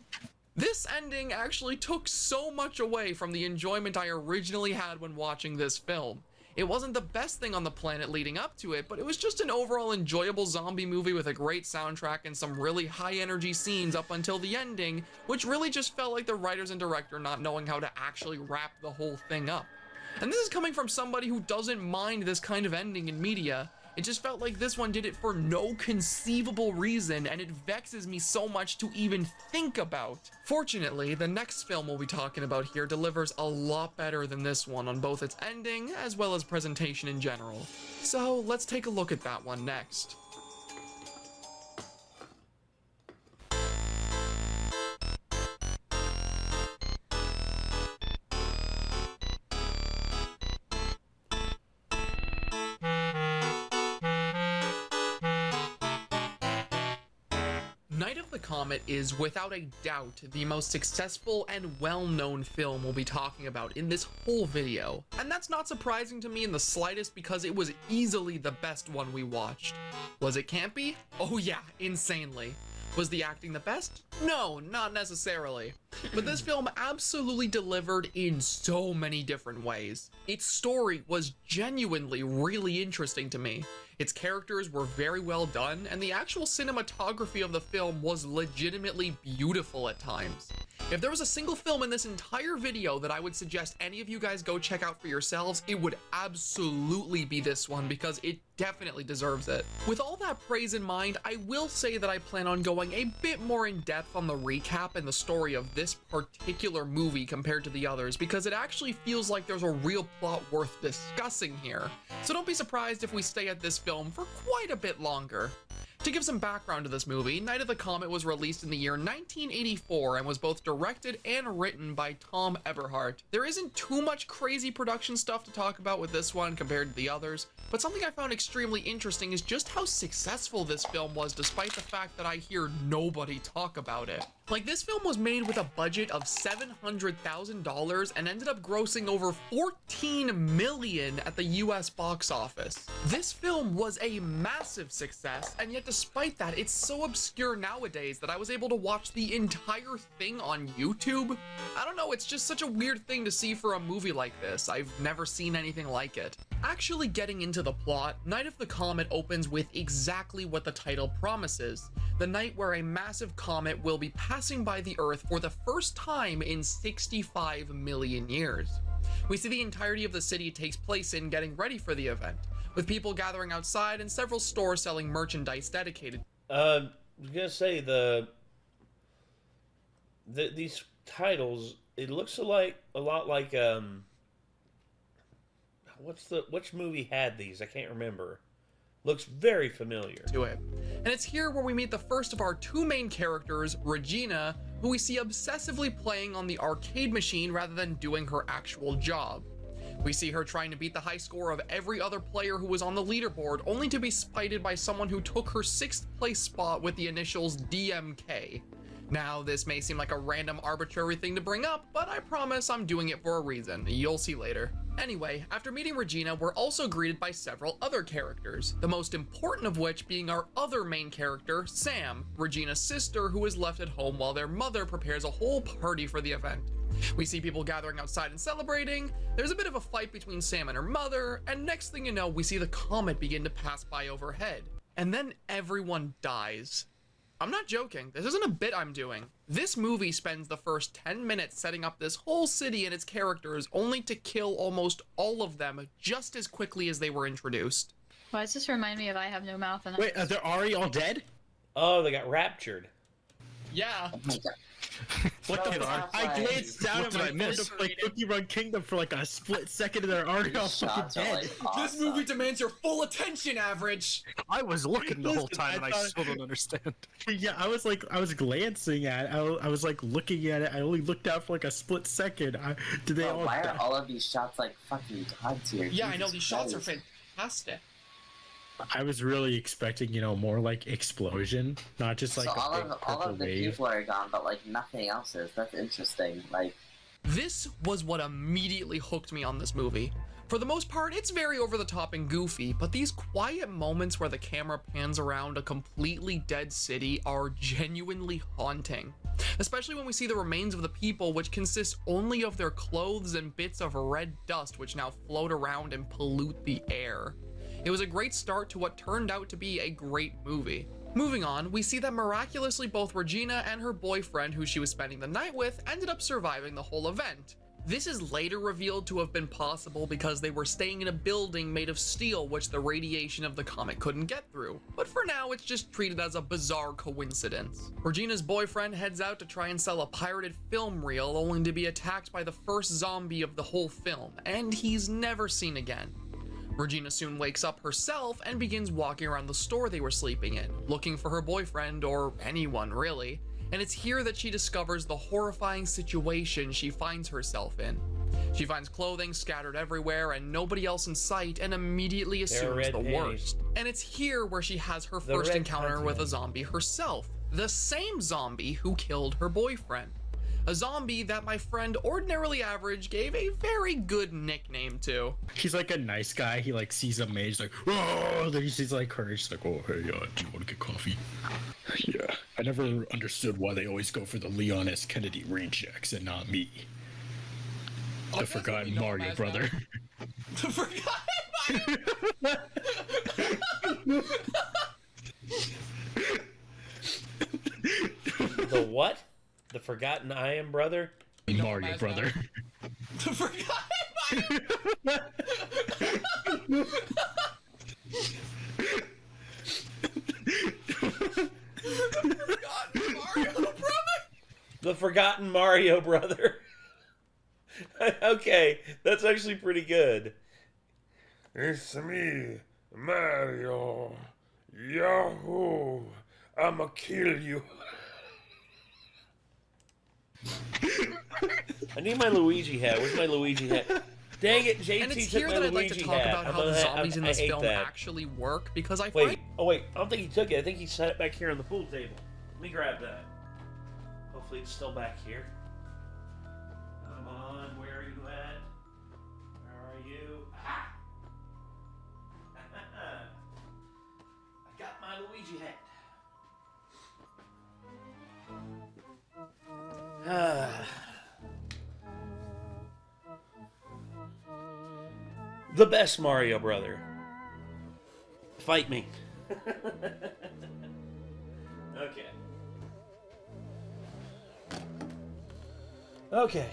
This ending actually took so much away from the enjoyment I originally had when watching this film. It wasn't the best thing on the planet leading up to it, but it was just an overall enjoyable zombie movie with a great soundtrack and some really high energy scenes up until the ending, which really just felt like the writers and director not knowing how to actually wrap the whole thing up. And this is coming from somebody who doesn't mind this kind of ending in media. It just felt like this one did it for no conceivable reason, and it vexes me so much to even think about. Fortunately, the next film we'll be talking about here delivers a lot better than this one on both its ending as well as presentation in general. So let's take a look at that one next. Night of the Comet is, without a doubt, the most successful and well-known film we'll be talking about in this whole video. And that's not surprising to me in the slightest because it was easily the best one we watched. Was it campy? Oh yeah, insanely. Was the acting the best? No, not necessarily. But this film absolutely delivered in so many different ways. Its story was genuinely really interesting to me. Its characters were very well done, and the actual cinematography of the film was legitimately beautiful at times. If there was a single film in this entire video that I would suggest any of you guys go check out for yourselves, it would absolutely be this one because it definitely deserves it. With all that praise in mind, I will say that I plan on going a bit more in depth on the recap and the story of this particular movie compared to the others because it actually feels like there's a real plot worth discussing here. So don't be surprised if we stay at this film for quite a bit longer. To give some background to this movie, Night of the Comet was released in the year 1984 and was both directed and written by Tom Eberhardt. There isn't too much crazy production stuff to talk about with this one compared to the others, but something I found extremely interesting is just how successful this film was despite the fact that I hear nobody talk about it. Like, this film was made with a budget of $700,000 and ended up grossing over $14 million at the US box office. This film was a massive success, and yet despite that, it's so obscure nowadays that I was able to watch the entire thing on YouTube. I don't know, it's just such a weird thing to see for a movie like this. I've never seen anything like it. Actually getting into the plot, Night of the Comet opens with exactly what the title promises. The night where a massive comet will be passing by the Earth for the first time in 65 million years. We see the entirety of the city takes place in getting ready for the event, with people gathering outside and several stores selling merchandise dedicated.
I was gonna say these titles. It looks a lot like which movie had these? I can't remember. Looks very familiar
to it. And it's here where we meet the first of our two main characters, Regina, who we see obsessively playing on the arcade machine rather than doing her actual job. We see her trying to beat the high score of every other player who was on the leaderboard, only to be spited by someone who took her 6th place spot with the initials DMK. Now, this may seem like a random arbitrary thing to bring up, but I promise I'm doing it for a reason. You'll see later. Anyway, after meeting Regina, we're also greeted by several other characters, the most important of which being our other main character, Sam, Regina's sister, who is left at home while their mother prepares a whole party for the event. We see people gathering outside and celebrating, there's a bit of a fight between Sam and her mother, and next thing you know, we see the comet begin to pass by overhead. And then everyone dies. I'm not joking, this isn't a bit I'm doing. This movie spends the first 10 minutes setting up this whole city and its characters, only to kill almost all of them just as quickly as they were introduced.
Why does this remind me of I Have No Mouth? And
Wait, are they already all dead?
Oh, they got raptured.
Yeah.
What the fuck? I glanced down at my phone to play Cookie Run Kingdom for like a split second and they're already all fucking dead.
This movie demands your full attention, Average!
I was looking the whole time and I still don't understand.
Yeah, I was glancing at it. I was like looking at it. I only looked out for like a split second. Did they all
why
die?
are all of these shots like fucking god tier?
Yeah, I know, these shots are fantastic.
I was really expecting, you know, more like explosion, not just like
so
a big
all of the
wave.
people are gone, but like nothing else is. That's interesting. Like,
this was what immediately hooked me on this movie. For the most part, it's very over the top and goofy, but these quiet moments where the camera pans around a completely dead city are genuinely haunting. Especially when we see the remains of the people, which consist only of their clothes and bits of red dust which now float around and pollute the air. It was a great start to what turned out to be a great movie. Moving on, we see that miraculously both Regina and her boyfriend, who she was spending the night with, ended up surviving the whole event. This is later revealed to have been possible because they were staying in a building made of steel which the radiation of the comet couldn't get through. But for now, it's just treated as a bizarre coincidence. Regina's boyfriend heads out to try and sell a pirated film reel only to be attacked by the first zombie of the whole film, and he's never seen again. Regina soon wakes up herself and begins walking around the store they were sleeping in, looking for her boyfriend, or anyone really, and it's here that she discovers the horrifying situation she finds herself in. She finds clothing scattered everywhere and nobody else in sight and immediately assumes the worst. And it's here where she has her first encounter with a zombie herself, the same zombie who killed her boyfriend. A zombie that my friend Ordinarily Average gave a very good nickname to.
He's like a nice guy. He like sees a maid, he's like, oh, then he sees like her, he's like, oh, hey, do you want to get coffee? Yeah, I never understood why they always go for the Leon S. Kennedy rain checks and not me. The forgotten Mario brother.
The forgotten Mario.
The what? The forgotten I am brother?
Mario brother.
The forgotten Mario.
The forgotten Mario brother. Okay, that's actually pretty good. It's me, Mario. Yahoo! I'ma kill you. I need my Luigi hat. Where's my Luigi hat? Dang it, JT
And it's
took
here
my
that I'd like
Luigi
to talk
hat.
about how the zombies in this film
that.
actually work, because I
Wait,
find...
oh wait, I don't think he took it. I think he set it back here on the pool table. Let me grab that. Hopefully it's still back here. Come on, where are you at? Where are you? Ah! I got my Luigi hat. The best Mario brother. Fight me. Okay. Okay.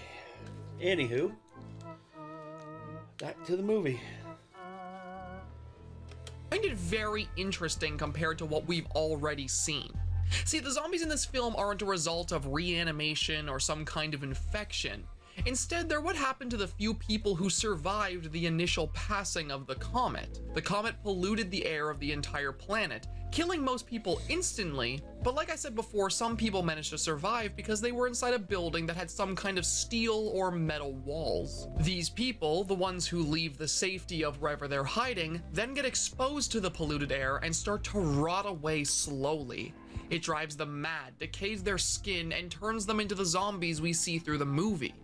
Anywho, back to the movie.
I find it very interesting compared to what we've already seen. See, the zombies in this film aren't a result of reanimation or some kind of infection. Instead, they're what happened to the few people who survived the initial passing of the comet. The comet polluted the air of the entire planet, killing most people instantly, but like I said before, some people managed to survive because they were inside a building that had some kind of steel or metal walls. These people, the ones who leave the safety of wherever they're hiding, then get exposed to the polluted air and start to rot away slowly. It drives them mad, decays their skin, and turns them into the zombies we see through the movie.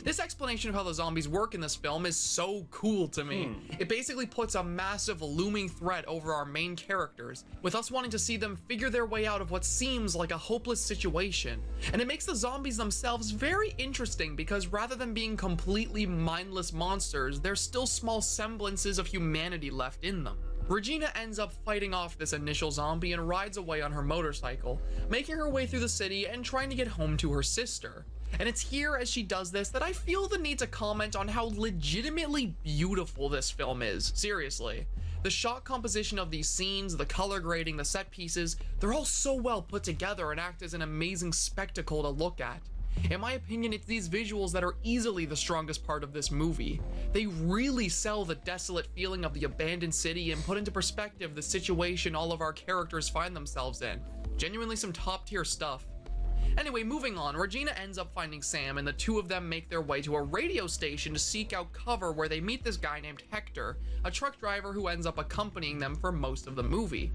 This explanation of how the zombies work in this film is so cool to me. It basically puts a massive looming threat over our main characters, with us wanting to see them figure their way out of what seems like a hopeless situation. And it makes the zombies themselves very interesting because rather than being completely mindless monsters, there's still small semblances of humanity left in them. Regina ends up fighting off this initial zombie and rides away on her motorcycle, making her way through the city and trying to get home to her sister. And it's here as she does this that I feel the need to comment on how legitimately beautiful this film is. Seriously. The shot composition of these scenes, the color grading, the set pieces, they're all so well put together and act as an amazing spectacle to look at. In my opinion, it's these visuals that are easily the strongest part of this movie. They really sell the desolate feeling of the abandoned city and put into perspective the situation all of our characters find themselves in. Genuinely some top tier stuff. Anyway, moving on, Regina ends up finding Sam and the two of them make their way to a radio station to seek out cover where they meet this guy named Hector, a truck driver who ends up accompanying them for most of the movie.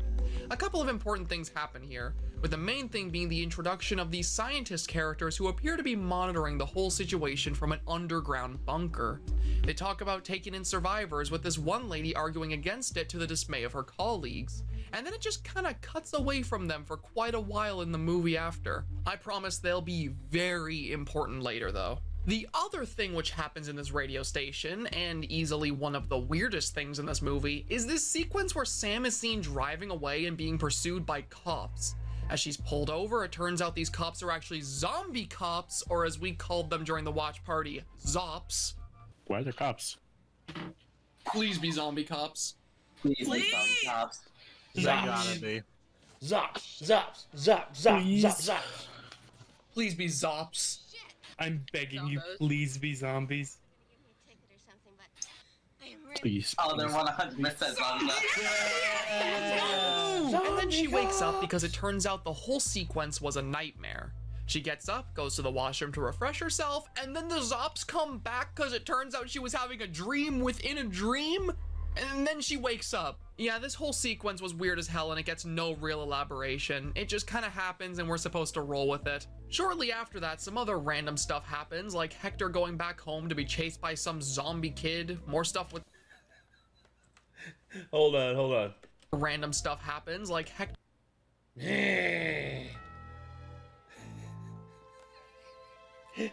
A couple of important things happen here, with the main thing being the introduction of these scientist characters who appear to be monitoring the whole situation from an underground bunker. They talk about taking in survivors, with this one lady arguing against it to the dismay of her colleagues. And then it just kind of cuts away from them for quite a while in the movie after. I promise they'll be very important later though. The other thing which happens in this radio station, and easily one of the weirdest things in this movie, is this sequence where Sam is seen driving away and being pursued by cops. As she's pulled over, it turns out these cops are actually zombie cops, or as we called them during the watch party, Zops.
Why are there cops?
Please be zombie cops.
Please, zombie cops.
They gotta be.
Zops, zops, zop, zop, zop, zop.
Please be Zops.
I'm begging you, please be zombies.
Please.
Oh, they're 100% zombies.
And then she wakes up because it turns out the whole sequence was a nightmare. She gets up, goes to the washroom to refresh herself, and then the Zops come back because it turns out she was having a dream within a dream, and then she wakes up. Yeah, this whole sequence was weird as hell and it gets no real elaboration. It just kind of happens and we're supposed to roll with it. Shortly after that, some other random stuff happens, like Hector going back home to be chased by some zombie kid, more stuff with...
Hold on.
Random stuff happens, like Hector...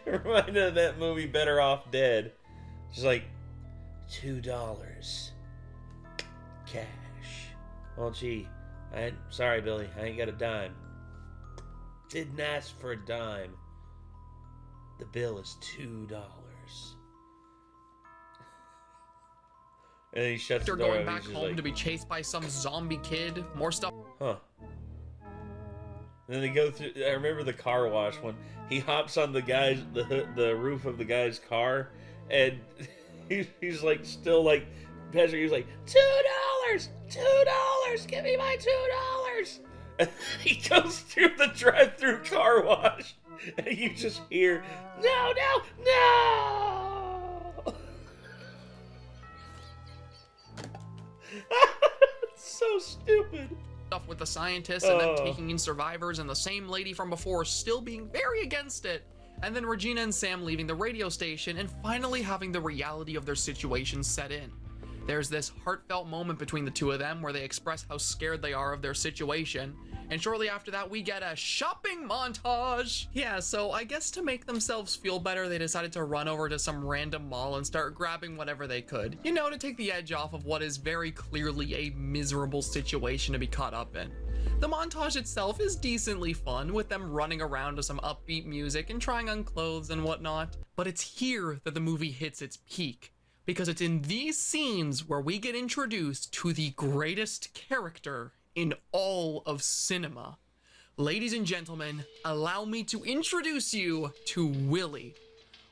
Reminded of that movie Better Off Dead. Just like $2 cash. Oh gee, sorry Billy, I ain't got a dime. Didn't ask for a dime. The bill is $2. And he shuts the door.
Going back home to be chased by some zombie kid, more stuff.
Huh. And then they go through. I remember the car wash when he hops on the roof of the guy's car, and he's like still like, Patrick. He's like $2, give me my $2. And then he goes through the drive-through car wash, and you just hear, no. It's so stupid.
Stuff with the scientists and them taking in survivors, and the same lady from before still being very against it. And then Regina and Sam leaving the radio station and finally having the reality of their situation set in. There's this heartfelt moment between the two of them where they express how scared they are of their situation, and shortly after that we get a shopping montage. Yeah, so I guess to make themselves feel better, they decided to run over to some random mall and start grabbing whatever they could. You know, to take the edge off of what is very clearly a miserable situation to be caught up in. The montage itself is decently fun, with them running around to some upbeat music and trying on clothes and whatnot, but it's here that the movie hits its peak, because it's in these scenes where we get introduced to the greatest character in all of cinema. Ladies and gentlemen, allow me to introduce you to Willie.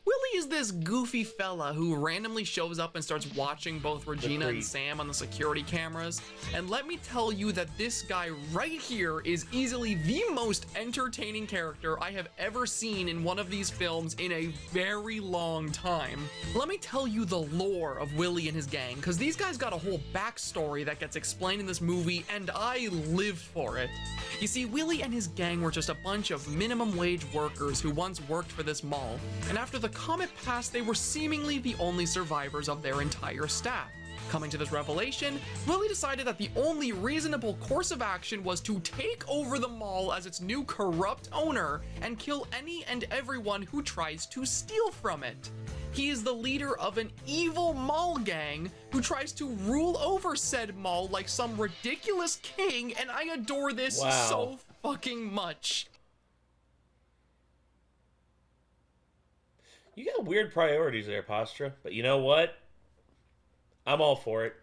Willie is this goofy fella who randomly shows up and starts watching both Regina and Sam on the security cameras. And let me tell you that this guy right here is easily the most entertaining character I have ever seen in one of these films in a very long time. Let me tell you the lore of Willie and his gang, because these guys got a whole backstory that gets explained in this movie, and I live for it. You see, Willie and his gang were just a bunch of minimum wage workers who once worked for this mall, and after the comet passed, they were seemingly the only survivors of their entire staff. Coming to this revelation, Willie decided that the only reasonable course of action was to take over the mall as its new corrupt owner and kill any and everyone who tries to steal from it. He is the leader of an evil mall gang who tries to rule over said mall like some ridiculous king, and I adore this so fucking much.
You got weird priorities there, Pastra, but you know what? I'm all for it.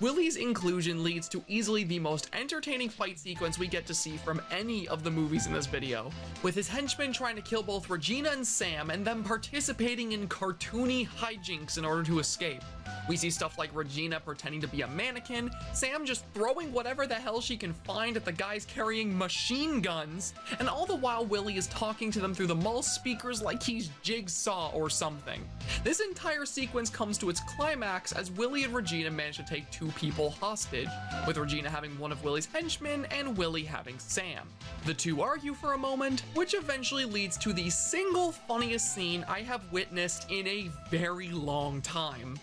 Willie's inclusion leads to easily the most entertaining fight sequence we get to see from any of the movies in this video, with his henchmen trying to kill both Regina and Sam and them participating in cartoony hijinks in order to escape. We see stuff like Regina pretending to be a mannequin, Sam just throwing whatever the hell she can find at the guys carrying machine guns, and all the while Willie is talking to them through the mall speakers like he's Jigsaw or something. This entire sequence comes to its climax as Willie and Regina manage to take 2 people hostage, with Regina having one of Willie's henchmen and Willie having Sam. The two argue for a moment, which eventually leads to the single funniest scene I have witnessed in a very long time.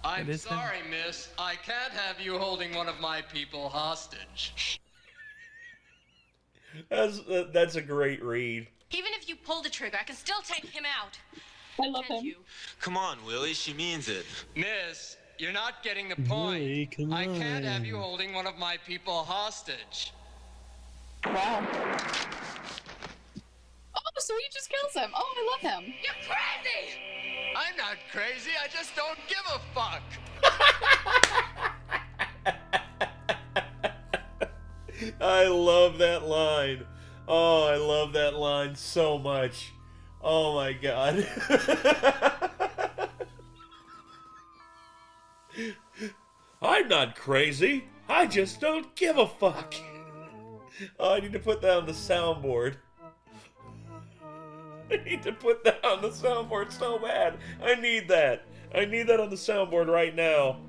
I'm sorry, miss. I can't have you holding one of my people hostage.
That's a great read.
Even if you pull the trigger, I can still take him out.
I love him.
Come on, Willie, she means it.
Miss, you're not getting the point.
Willie, come
I can't have
on.
you holding one of my people hostage.
Wow. Oh, so he just kills him. Oh, I love him.
You're crazy!
I'm not crazy, I just don't give a fuck.
I love that line. Oh, I love that line so much. Oh my god. I'm not crazy. I just don't give a fuck. Oh, I need to put that on the soundboard. I need to put that on the soundboard so bad. I need that. I need that on the soundboard right now.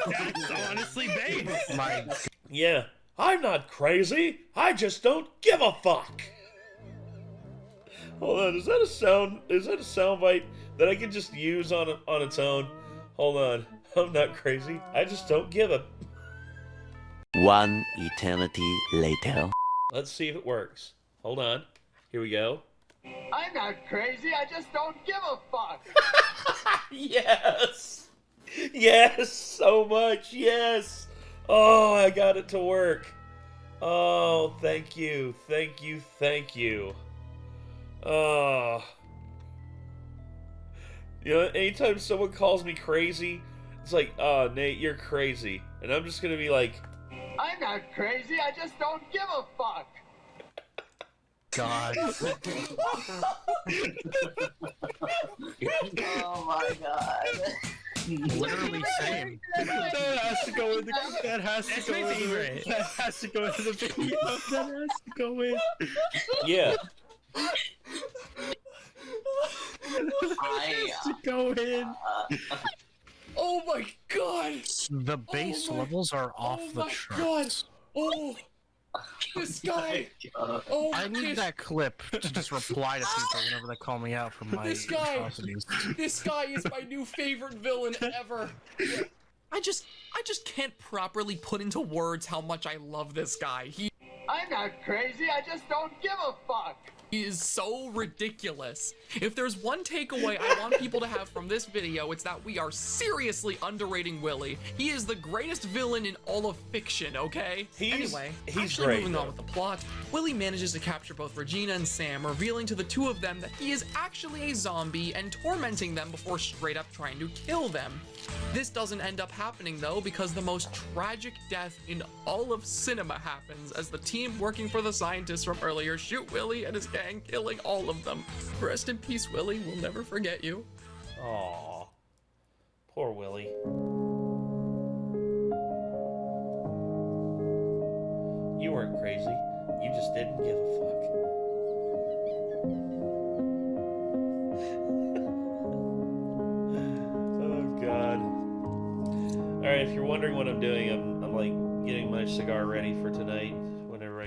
That's honestly based.
Yeah. I'm not crazy. I just don't give a fuck. Hold on. Is that a sound bite that I can just use on its own? Hold on. I'm not crazy. I just don't give a...
One eternity later.
Let's see if it works. Hold on. Here we go.
I'm not crazy, I just don't give a fuck.
Yes! Yes! So much! Yes! Oh, I got it to work. Oh, thank you. Thank you. Thank you. Oh. You know, anytime someone calls me crazy, it's like, oh, Nate, you're crazy. And I'm just gonna be like...
I'm not crazy, I just don't give a fuck.
God.
Oh my god.
Literally same.
That has to go in the. That has to go in the. That has to go into the video. That has to go in.
Yeah.
Has to go in.
Oh my god!
The base levels are off the charts.
Oh, this guy! Oh,
I need that clip to just reply to people whenever they call me out for my atrocities.
This guy is my new favorite villain ever. I just can't properly put into words how much I love this guy.
I'm not crazy, I just don't give a fuck.
He is so ridiculous. If there's one takeaway I want people to have from this video, it's that we are seriously underrating Willie. He is the greatest villain in all of fiction, okay?
He's
actually
great,
moving
though.
on with the plot, Willie manages to capture both Regina and Sam, revealing to the two of them that he is actually a zombie and tormenting them before straight up trying to kill them. This doesn't end up happening though, because the most tragic death in all of cinema happens as the team working for the scientists from earlier shoot Willie and his gang gang, killing all of them. Rest in peace, Willie. We'll never forget you.
Aww. Poor Willie. You weren't crazy. You just didn't give a fuck. Oh, God. Alright, if you're wondering what I'm doing, I'm like getting my cigar ready for tonight.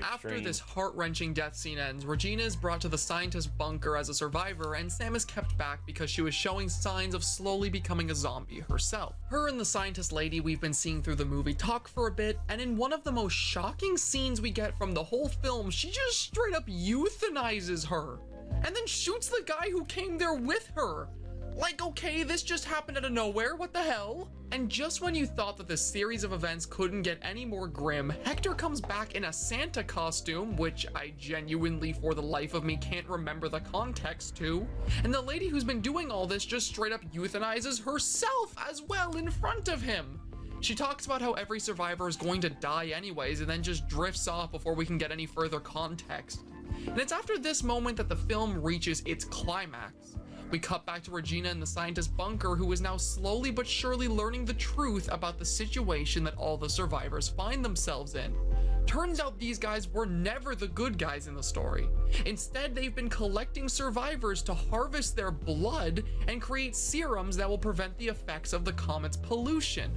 After this heart-wrenching death scene ends, Regina is brought to the scientist bunker as a survivor, and Sam is kept back because she was showing signs of slowly becoming a zombie herself. Her and the scientist lady we've been seeing through the movie talk for a bit, and in one of the most shocking scenes we get from the whole film, she just straight up euthanizes her, and then shoots the guy who came there with her. Like, okay, this just happened out of nowhere, what the hell? And just when you thought that this series of events couldn't get any more grim, Hector comes back in a Santa costume, which I genuinely, for the life of me, can't remember the context to. And the lady who's been doing all this just straight up euthanizes herself as well in front of him. She talks about how every survivor is going to die anyways, and then just drifts off before we can get any further context. And it's after this moment that the film reaches its climax. We cut back to Regina in the scientist bunker, who is now slowly but surely learning the truth about the situation that all the survivors find themselves in. Turns out these guys were never the good guys in the story. Instead, they've been collecting survivors to harvest their blood and create serums that will prevent the effects of the comet's pollution.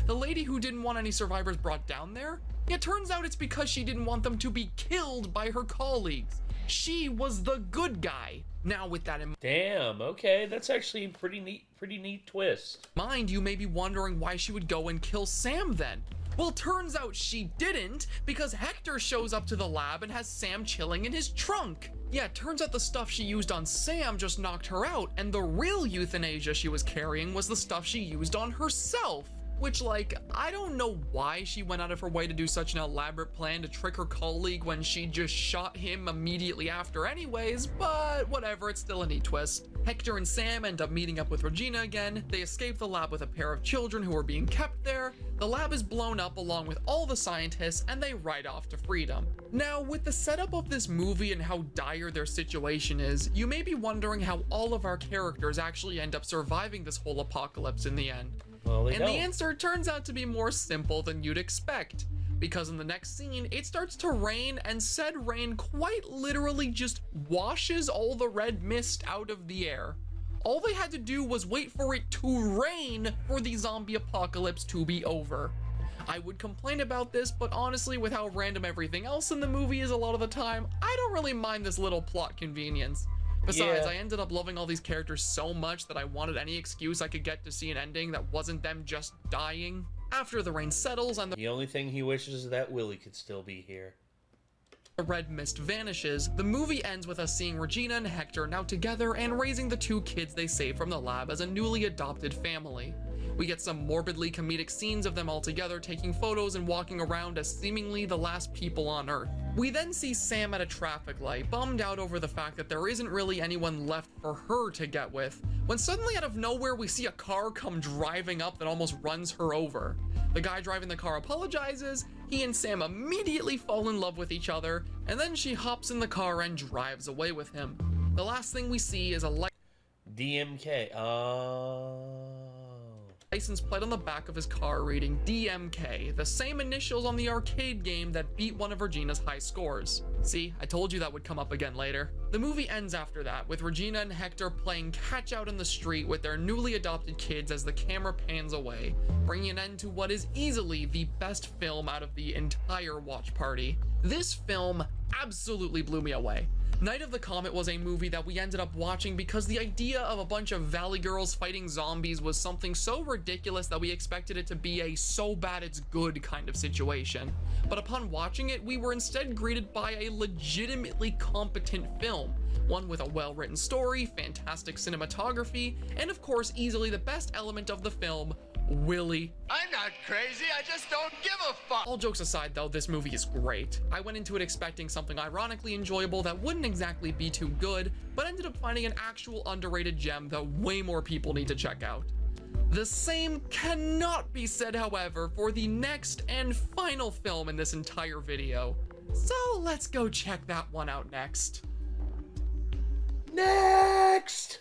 The lady who didn't want any survivors brought down there? It turns out it's because she didn't want them to be killed by her colleagues. She was the good guy. Now with that in
damn, okay, that's actually a pretty neat twist.
Mind, you may be wondering why she would go and kill Sam then. Well, turns out she didn't, because Hector shows up to the lab and has Sam chilling in his trunk. Yeah, turns out the stuff she used on Sam just knocked her out, and the real euthanasia she was carrying was the stuff she used on herself. Which, like, I don't know why she went out of her way to do such an elaborate plan to trick her colleague when she just shot him immediately after anyways, but whatever, it's still a neat twist. Hector and Sam end up meeting up with Regina again. They escape the lab with a pair of children who are being kept there. The lab is blown up along with all the scientists, and they ride off to freedom. Now, with the setup of this movie and how dire their situation is, you may be wondering how all of our characters actually end up surviving this whole apocalypse in the end.
Well,
and the answer turns out to be more simple than you'd expect, because in the next scene, it starts to rain, and said rain quite literally just washes all the red mist out of the air. All they had to do was wait for it to rain for the zombie apocalypse to be over. I would complain about this, but honestly, with how random everything else in the movie is a lot of the time, I don't really mind this little plot convenience. Besides, I ended up loving all these characters so much that I wanted any excuse I could get to see an ending that wasn't them just dying. After the rain settles and
the only thing he wishes is that Willie could still be here.
The red mist vanishes, the movie ends with us seeing Regina and Hector now together and raising the two kids they saved from the lab as a newly adopted family. We get some morbidly comedic scenes of them all together taking photos and walking around as seemingly the last people on Earth. We then see Sam at a traffic light, bummed out over the fact that there isn't really anyone left for her to get with, when suddenly out of nowhere we see a car come driving up that almost runs her over. The guy driving the car apologizes, he and Sam immediately fall in love with each other, and then she hops in the car and drives away with him. The last thing we see is a
DMK.
License plate on the back of his car reading DMK, the same initials on the arcade game that beat one of Regina's high scores. See, I told you that would come up again later. The movie ends after that, with Regina and Hector playing catch out in the street with their newly adopted kids as the camera pans away, bringing an end to what is easily the best film out of the entire watch party. This film absolutely blew me away. Night of the Comet was a movie that we ended up watching because the idea of a bunch of valley girls fighting zombies was something so ridiculous that we expected it to be a so bad it's good kind of situation. But upon watching it, we were instead greeted by a legitimately competent film. One with a well-written story, fantastic cinematography, and of course easily the best element of the film, Willie.
I'm not crazy, I just don't give a fuck.
All jokes aside though, this movie is great. I went into it expecting something ironically enjoyable that wouldn't exactly be too good, but ended up finding an actual underrated gem that way more people need to check out. The same cannot be said, however, for the next and final film in this entire video. So let's go check that one out next.
Next!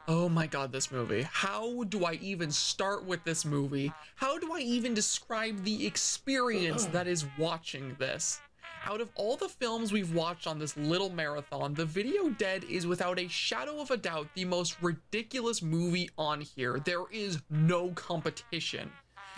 Oh my god, this movie. How do I even start with this movie? How do I even describe the experience that is watching this? Out of all the films we've watched on this little marathon, The Video Dead is without a shadow of a doubt the most ridiculous movie on here. There is no competition.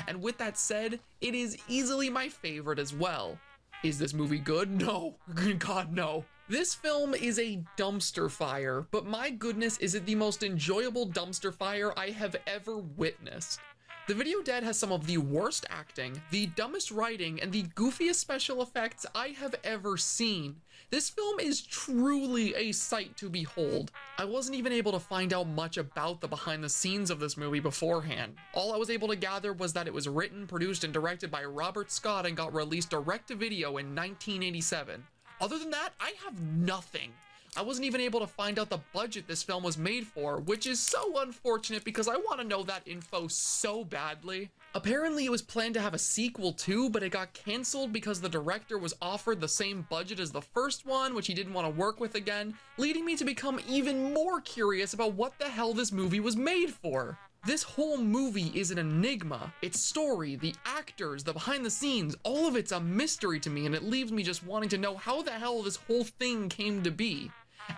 And with that said, it is easily my favorite as well. Is this movie good? No. God, no. This film is a dumpster fire, but my goodness, is it the most enjoyable dumpster fire I have ever witnessed. The Video Dead has some of the worst acting, the dumbest writing, and the goofiest special effects I have ever seen. This film is truly a sight to behold. I wasn't even able to find out much about the behind the scenes of this movie beforehand. All I was able to gather was that it was written, produced, and directed by Robert Scott and got released direct to video in 1987. Other than that, I have nothing. I wasn't even able to find out the budget this film was made for, which is so unfortunate because I want to know that info so badly. Apparently it was planned to have a sequel too, but it got cancelled because the director was offered the same budget as the first one, which he didn't want to work with again, leading me to become even more curious about what the hell this movie was made for. This whole movie is an enigma. Its story, the actors, the behind the scenes, all of it's a mystery to me, and it leaves me just wanting to know how the hell this whole thing came to be.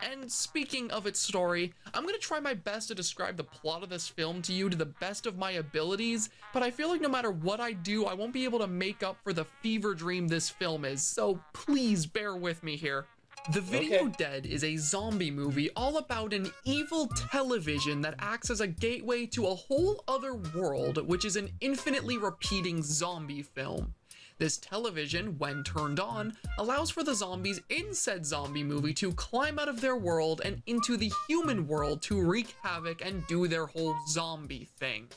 And speaking of its story, I'm gonna try my best to describe the plot of this film to you to the best of my abilities, but I feel like no matter what I do, I won't be able to make up for the fever dream this film is, so please bear with me here. The Video Dead is a zombie movie all about an evil television that acts as a gateway to a whole other world, which is an infinitely repeating zombie film. This television, when turned on, allows for the zombies in said zombie movie to climb out of their world and into the human world to wreak havoc and do their whole zombie thing.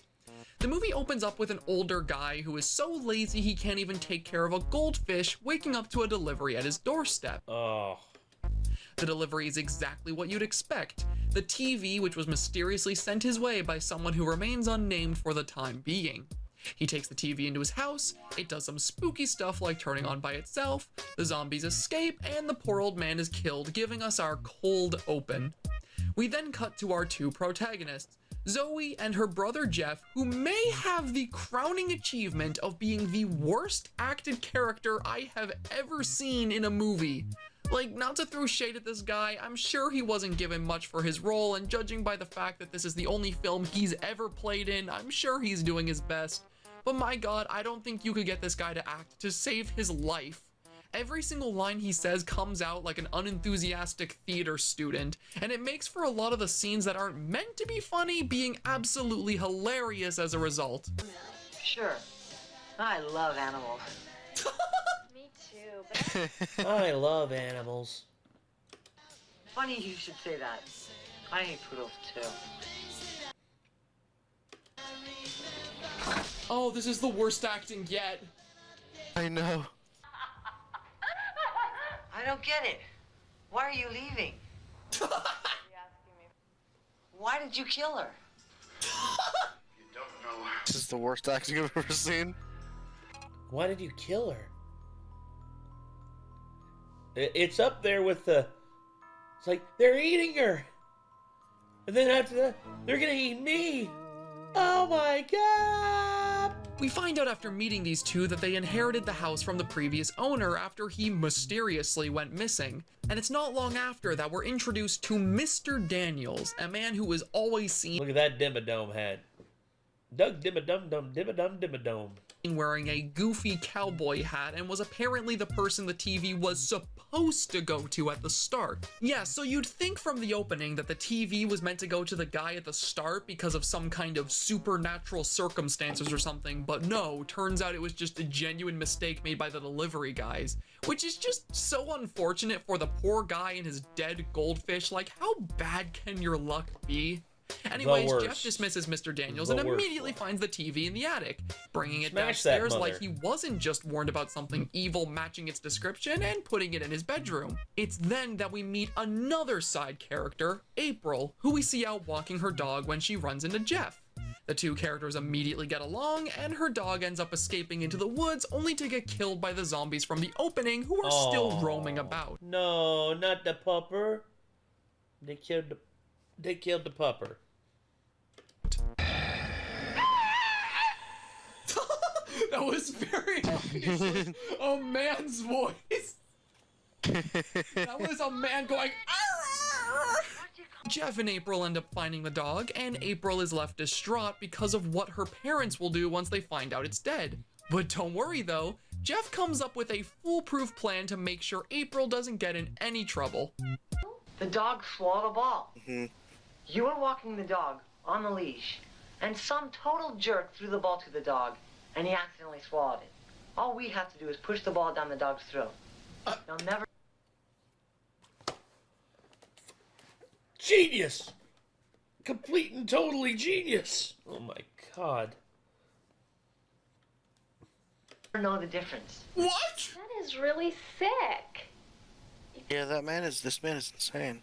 The movie opens up with an older guy who is so lazy he can't even take care of a goldfish waking up to a delivery at his doorstep.
Oh.
The delivery is exactly what you'd expect. The TV, which was mysteriously sent his way by someone who remains unnamed for the time being. He takes the TV into his house, it does some spooky stuff like turning on by itself, the zombies escape, and the poor old man is killed, giving us our cold open. We then cut to our two protagonists, Zoe and her brother Jeff, who may have the crowning achievement of being the worst acted character I have ever seen in a movie. Like, not to throw shade at this guy, I'm sure he wasn't given much for his role, and judging by the fact that this is the only film he's ever played in, I'm sure he's doing his best. But my god, I don't think you could get this guy to act to save his life. Every single line he says comes out like an unenthusiastic theater student, and it makes for a lot of the scenes that aren't meant to be funny being absolutely hilarious as a result.
Sure. I love animals. Me too, but
I love animals.
Funny you should say that. I hate poodles too.
Oh, this is the worst acting yet.
I know.
I don't get it. Why are you leaving? Why did you kill her?
You don't know.
This is the worst acting I've ever seen.
Why did you kill her? It's up there with the... It's like, they're eating her! And then after that, they're gonna eat me! Oh my god!
We find out after meeting these two that they inherited the house from the previous owner after he mysteriously went missing. And it's not long after that we're introduced to Mr. Daniels, a man who is always seen—
Look at that Dimmadome hat. Doug Dimmadum-dum, Dimmadum-Dimmadome.
Wearing a goofy cowboy hat and was apparently the person the TV was supposed to go to at the start. Yeah, so you'd think from the opening that the TV was meant to go to the guy at the start because of some kind of supernatural circumstances or something, but no, turns out it was just a genuine mistake made by the delivery guys, which is just so unfortunate for the poor guy and his dead goldfish. Like, how bad can your luck be? Anyways, Jeff dismisses Mr. Daniels and immediately finds the TV in the attic, bringing it downstairs like he wasn't just warned about something evil matching its description and putting it in his bedroom. It's then that we meet another side character, April, who we see out walking her dog when she runs into Jeff. The two characters immediately get along, and her dog ends up escaping into the woods only to get killed by the zombies from the opening, who are still roaming about.
No, not the pupper. They killed the pupper.
That was very obviously a man's voice. That was a man going, "Arr!" Jeff and April end up finding the dog, and April is left distraught because of what her parents will do once they find out it's dead. But don't worry though, Jeff comes up with a foolproof plan to make sure April doesn't get in any trouble.
The dog swallowed a ball. You were walking the dog on the leash, and some total jerk threw the ball to the dog, and he accidentally swallowed it. All we have to do is push the ball down the dog's throat. They'll never...
Genius! Complete and totally genius! Oh my god.
know the difference.
What?
That is really sick.
Yeah, this man is insane.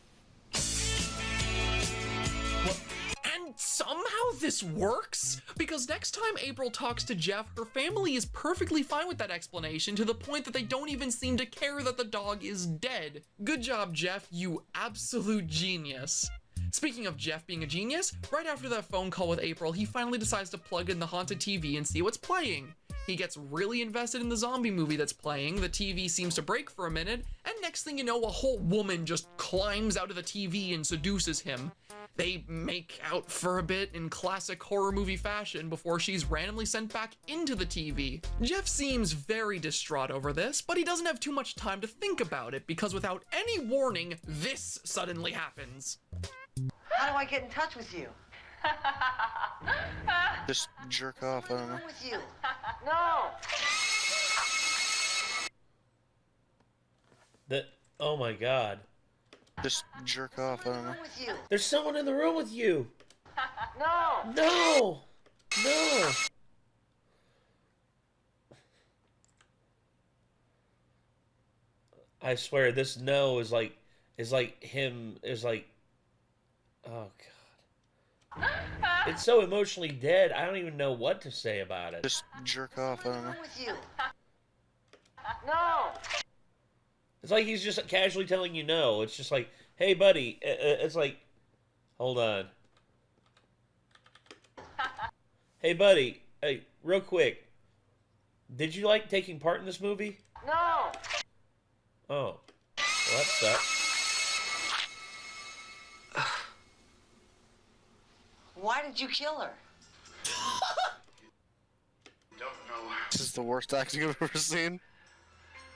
And somehow this works? Because next time April talks to Jeff, her family is perfectly fine with that explanation, to the point that they don't even seem to care that the dog is dead. Good job, Jeff, you absolute genius. Speaking of Jeff being a genius, right after that phone call with April, he finally decides to plug in the haunted TV and see what's playing. He gets really invested in the zombie movie that's playing, the TV seems to break for a minute, and next thing you know, a whole woman just climbs out of the TV and seduces him. They make out for a bit in classic horror movie fashion before she's randomly sent back into the TV. Jeff seems very distraught over this, but he doesn't have too much time to think about it, because without any warning, this suddenly happens.
How do I get in touch with you?
Just jerk off, I don't know.
With you? No!
Oh my god.
Just jerk off, I don't know.
With you?
There's someone in the room with you!
No!
No! No! I swear, this no is like him, oh god. It's so emotionally dead, I don't even know what to say about it.
Just jerk off, I don't know.
With you? No!
It's like he's just casually telling you no. It's just like, hey buddy, it's like, hold on. Hey buddy, hey, real quick. Did you like taking part in this movie?
No!
Oh. Well, that sucks.
Why did you kill her?
Don't know.
This is the worst acting I've ever seen.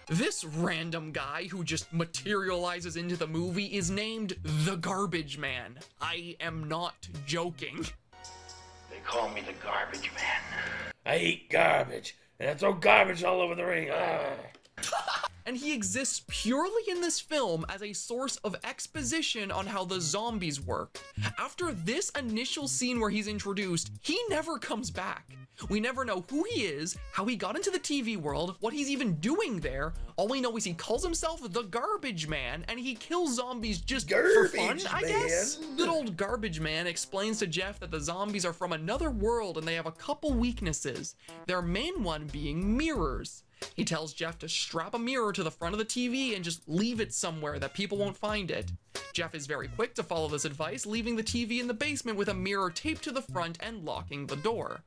This random guy who just materializes into the movie is named the Garbage Man. I am not joking.
They call me the Garbage Man.
I eat garbage, and I throw garbage all over the ring.
And he exists purely in this film as a source of exposition on how the zombies work. After this initial scene where he's introduced, he never comes back. We never know who he is, how he got into the TV world, what he's even doing there. All we know is he calls himself the Garbage Man, and he kills zombies just for fun, I guess? Good old Garbage Man explains to Jeff that the zombies are from another world and they have a couple weaknesses, their main one being mirrors. He tells Jeff to strap a mirror to the front of the TV and just leave it somewhere that people won't find it. Jeff is very quick to follow this advice, leaving the TV in the basement with a mirror taped to the front and locking the door.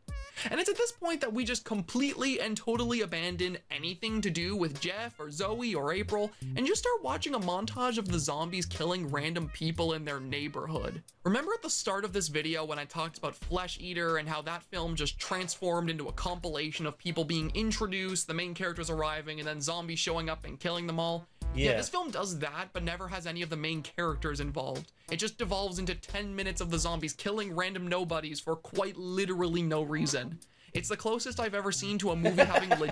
And it's at this point that we just completely and totally abandon anything to do with Jeff or Zoe or April and just start watching a montage of the zombies killing random people in their neighborhood. Remember at the start of this video when I talked about Flesh Eater and how that film just transformed into a compilation of people being introduced, the main characters arriving, and then zombies showing up and killing them all? Yeah, this film does that, but never has any of the main characters involved. It just devolves into 10 minutes of the zombies killing random nobodies for quite literally no reason. It's the closest I've ever seen to a movie having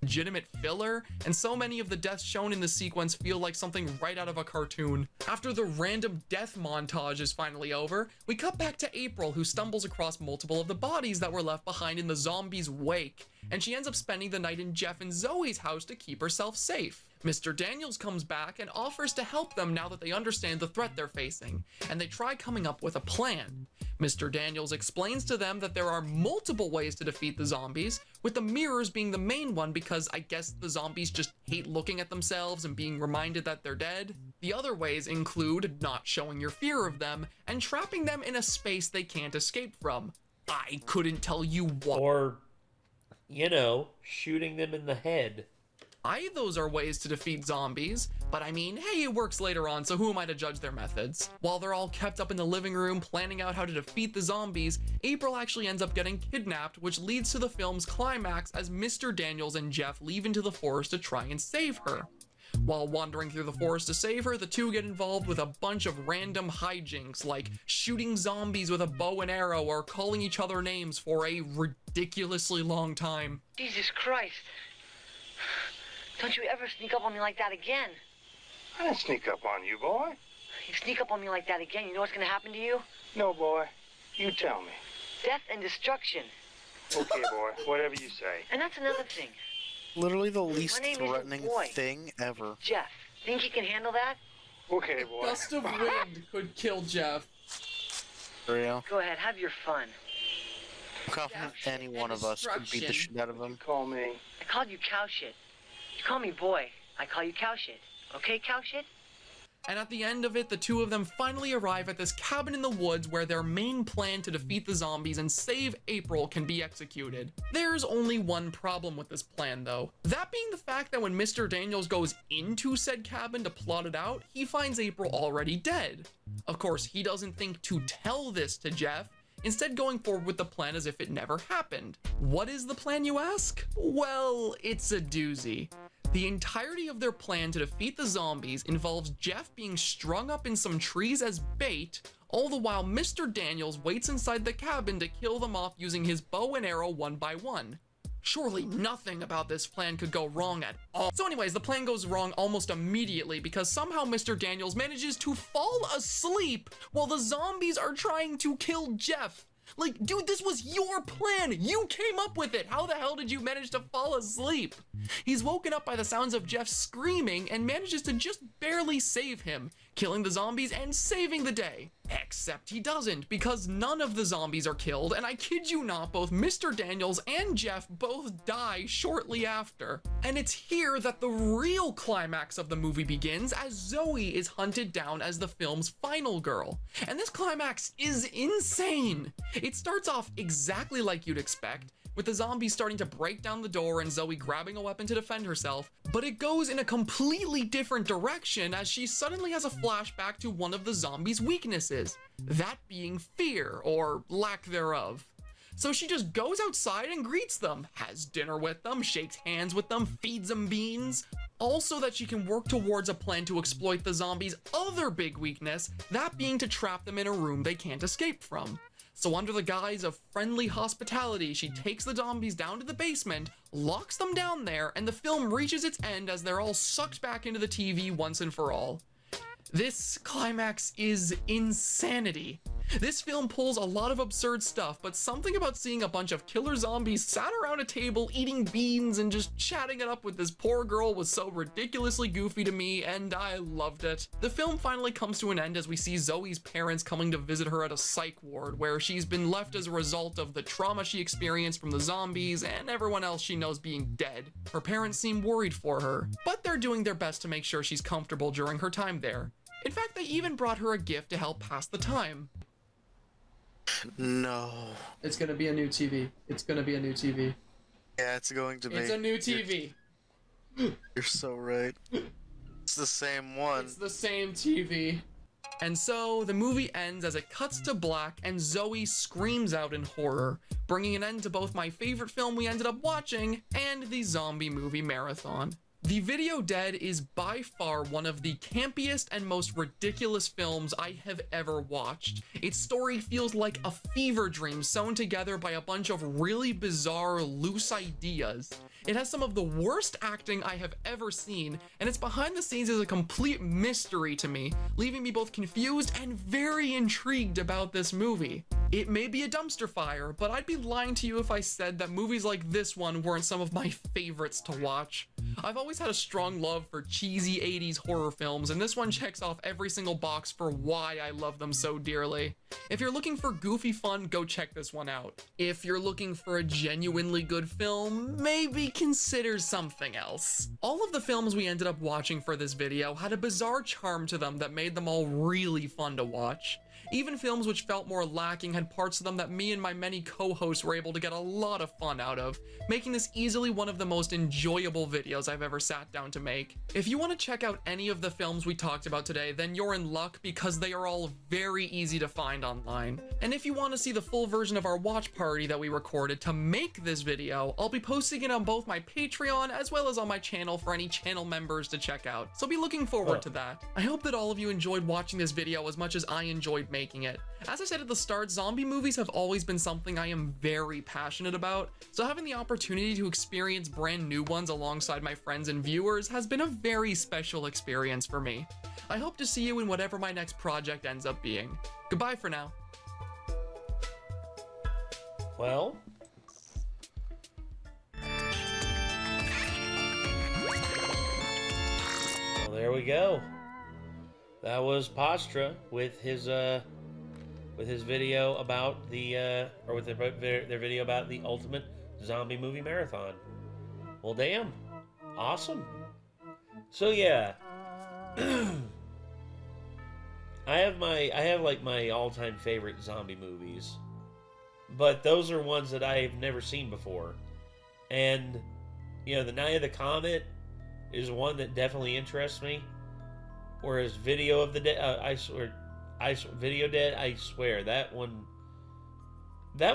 legitimate filler, and so many of the deaths shown in the sequence feel like something right out of a cartoon. After the random death montage is finally over, we cut back to April, who stumbles across multiple of the bodies that were left behind in the zombies' wake, and she ends up spending the night in Jeff and Zoe's house to keep herself safe. Mr. Daniels comes back and offers to help them now that they understand the threat they're facing, and they try coming up with a plan. Mr. Daniels explains to them that there are multiple ways to defeat the zombies, with the mirrors being the main one because I guess the zombies just hate looking at themselves and being reminded that they're dead. The other ways include not showing your fear of them and trapping them in a space they can't escape from. I couldn't tell you what.
Or, you know, shooting them in the head.
Those are ways to defeat zombies, but I mean, hey, it works later on, so who am I to judge their methods? While they're all kept up in the living room planning out how to defeat the zombies, April actually ends up getting kidnapped, which leads to the film's climax as Mr. Daniels and Jeff leave into the forest to try and save her. While wandering through the forest to save her, the two get involved with a bunch of random hijinks, like shooting zombies with a bow and arrow or calling each other names for a ridiculously long time.
Jesus Christ. Don't you ever sneak up on me like that again.
I didn't sneak up on you, boy.
You sneak up on me like that again, you know what's gonna happen to you?
No, boy. You tell me.
Death and destruction.
Okay, boy. Whatever you say.
And that's another thing.
Literally the least
My name isn't
threatening
Boy.
thing ever.
Jeff, think you can handle that?
Okay, boy.
Gust of wind could kill Jeff.
For real?
Go ahead, have your fun.
I'm confident any one of us could beat the shit out of him.
Call me.
I called you cow shit. You call me boy. I call you cow shit. Okay, cow shit?
And at the end of it, the two of them finally arrive at this cabin in the woods where their main plan to defeat the zombies and save April can be executed. There's only one problem with this plan though. That being the fact that when Mr. Daniels goes into said cabin to plot it out, he finds April already dead. Of course, he doesn't think to tell this to Jeff, instead going forward with the plan as if it never happened. What is the plan, you ask? Well, it's a doozy. The entirety of their plan to defeat the zombies involves Jeff being strung up in some trees as bait, all the while Mr. Daniels waits inside the cabin to kill them off using his bow and arrow one by one. Surely nothing about this plan could go wrong at all. So anyways, the plan goes wrong almost immediately because somehow Mr. Daniels manages to fall asleep while the zombies are trying to kill Jeff. Like, dude, this was your plan. You came up with it. How the hell did you manage to fall asleep? He's woken up by the sounds of Jeff screaming and manages to just barely save him, killing the zombies and saving the day. Except he doesn't, because none of the zombies are killed, and I kid you not, both Mr. Daniels and Jeff both die shortly after. And it's here that the real climax of the movie begins as Zoe is hunted down as the film's final girl. And this climax is insane. It starts off exactly like you'd expect, with the zombies starting to break down the door and Zoe grabbing a weapon to defend herself, but it goes in a completely different direction as she suddenly has a flashback to one of the zombies' weaknesses, that being fear, or lack thereof. So she just goes outside and greets them, has dinner with them, shakes hands with them, feeds them beans, all so that she can work towards a plan to exploit the zombies' other big weakness, that being to trap them in a room they can't escape from. So under the guise of friendly hospitality, she takes the zombies down to the basement, locks them down there, and the film reaches its end as they're all sucked back into the TV once and for all. This climax is insanity. This film pulls a lot of absurd stuff, but something about seeing a bunch of killer zombies sat around a table eating beans and just chatting it up with this poor girl was so ridiculously goofy to me, and I loved it. The film finally comes to an end as we see Zoe's parents coming to visit her at a psych ward, where she's been left as a result of the trauma she experienced from the zombies and everyone else she knows being dead. Her parents seem worried for her, but they're doing their best to make sure she's comfortable during her time there. In fact, they even brought her a gift to help pass the time.
No.
It's gonna be a new TV. It's gonna be a new TV.
Yeah, it's going to be.
It's a new TV.
You're so right. It's the same one.
It's the same TV. And so, the movie ends as it cuts to black and Zoe screams out in horror, bringing an end to both my favorite film we ended up watching and the zombie movie marathon. The Video Dead is by far one of the campiest and most ridiculous films I have ever watched. Its story feels like a fever dream sewn together by a bunch of really bizarre, loose ideas. It has some of the worst acting I have ever seen, and its behind the scenes is a complete mystery to me, leaving me both confused and very intrigued about this movie. It may be a dumpster fire, but I'd be lying to you if I said that movies like this one weren't some of my favorites to watch. I've always had a strong love for cheesy 80s horror films, and this one checks off every single box for why I love them so dearly. If you're looking for goofy fun, go check this one out. If you're looking for a genuinely good film, maybe consider something else. All of the films we ended up watching for this video had a bizarre charm to them that made them all really fun to watch. Even films which felt more lacking had parts of them that me and my many co-hosts were able to get a lot of fun out of, making this easily one of the most enjoyable videos I've ever sat down to make. If you want to check out any of the films we talked about today, then you're in luck because they are all very easy to find online. And if you want to see the full version of our watch party that we recorded to make this video, I'll be posting it on both my Patreon as well as on my channel for any channel members to check out. So be looking forward to that. I hope that all of you enjoyed watching this video as much as I enjoyed making it. As I said at the start, zombie movies have always been something I am very passionate about, so having the opportunity to experience brand new ones alongside my friends and viewers has been a very special experience for me. I hope to see you in whatever my next project ends up being. Goodbye for now.
Well, there we go. That was Pastra with his video about the their video about the ultimate zombie movie marathon. Well, damn, awesome. So yeah, I have like my all-time favorite zombie movies, but those are ones that I've never seen before, and you know, The Night of the Comet is one that definitely interests me. Whereas Video of the Dead, Video Dead, I swear that one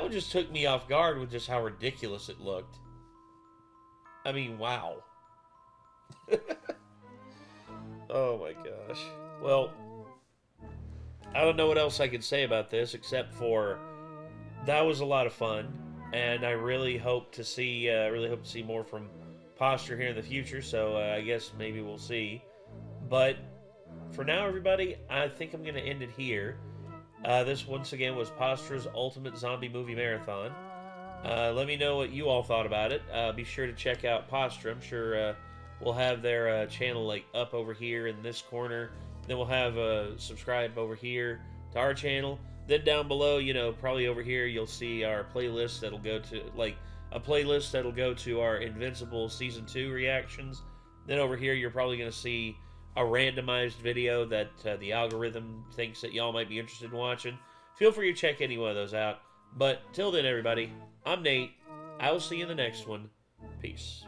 just took me off guard with just how ridiculous it looked. I mean, wow. Oh my gosh. Well, I don't know what else I could say about this except for that was a lot of fun, and I really hope to see more from Pastra here in the future. So I guess maybe we'll see, but. For now, everybody, I think I'm going to end it here. This, once again, was Pastra's Ultimate Zombie Movie Marathon. Let me know what you all thought about it. Be sure to check out Pastra. I'm sure we'll have their channel like up over here in this corner. Then we'll have subscribe over here to our channel. Then down below, you know, probably over here, you'll see our playlist that'll go to, like, a playlist that'll go to our Invincible Season 2 reactions. Then over here, you're probably going to see a randomized video that the algorithm thinks that y'all might be interested in watching. Feel free to check any one of those out. But till then, everybody, I'm Nate. I will see you in the next one. Peace.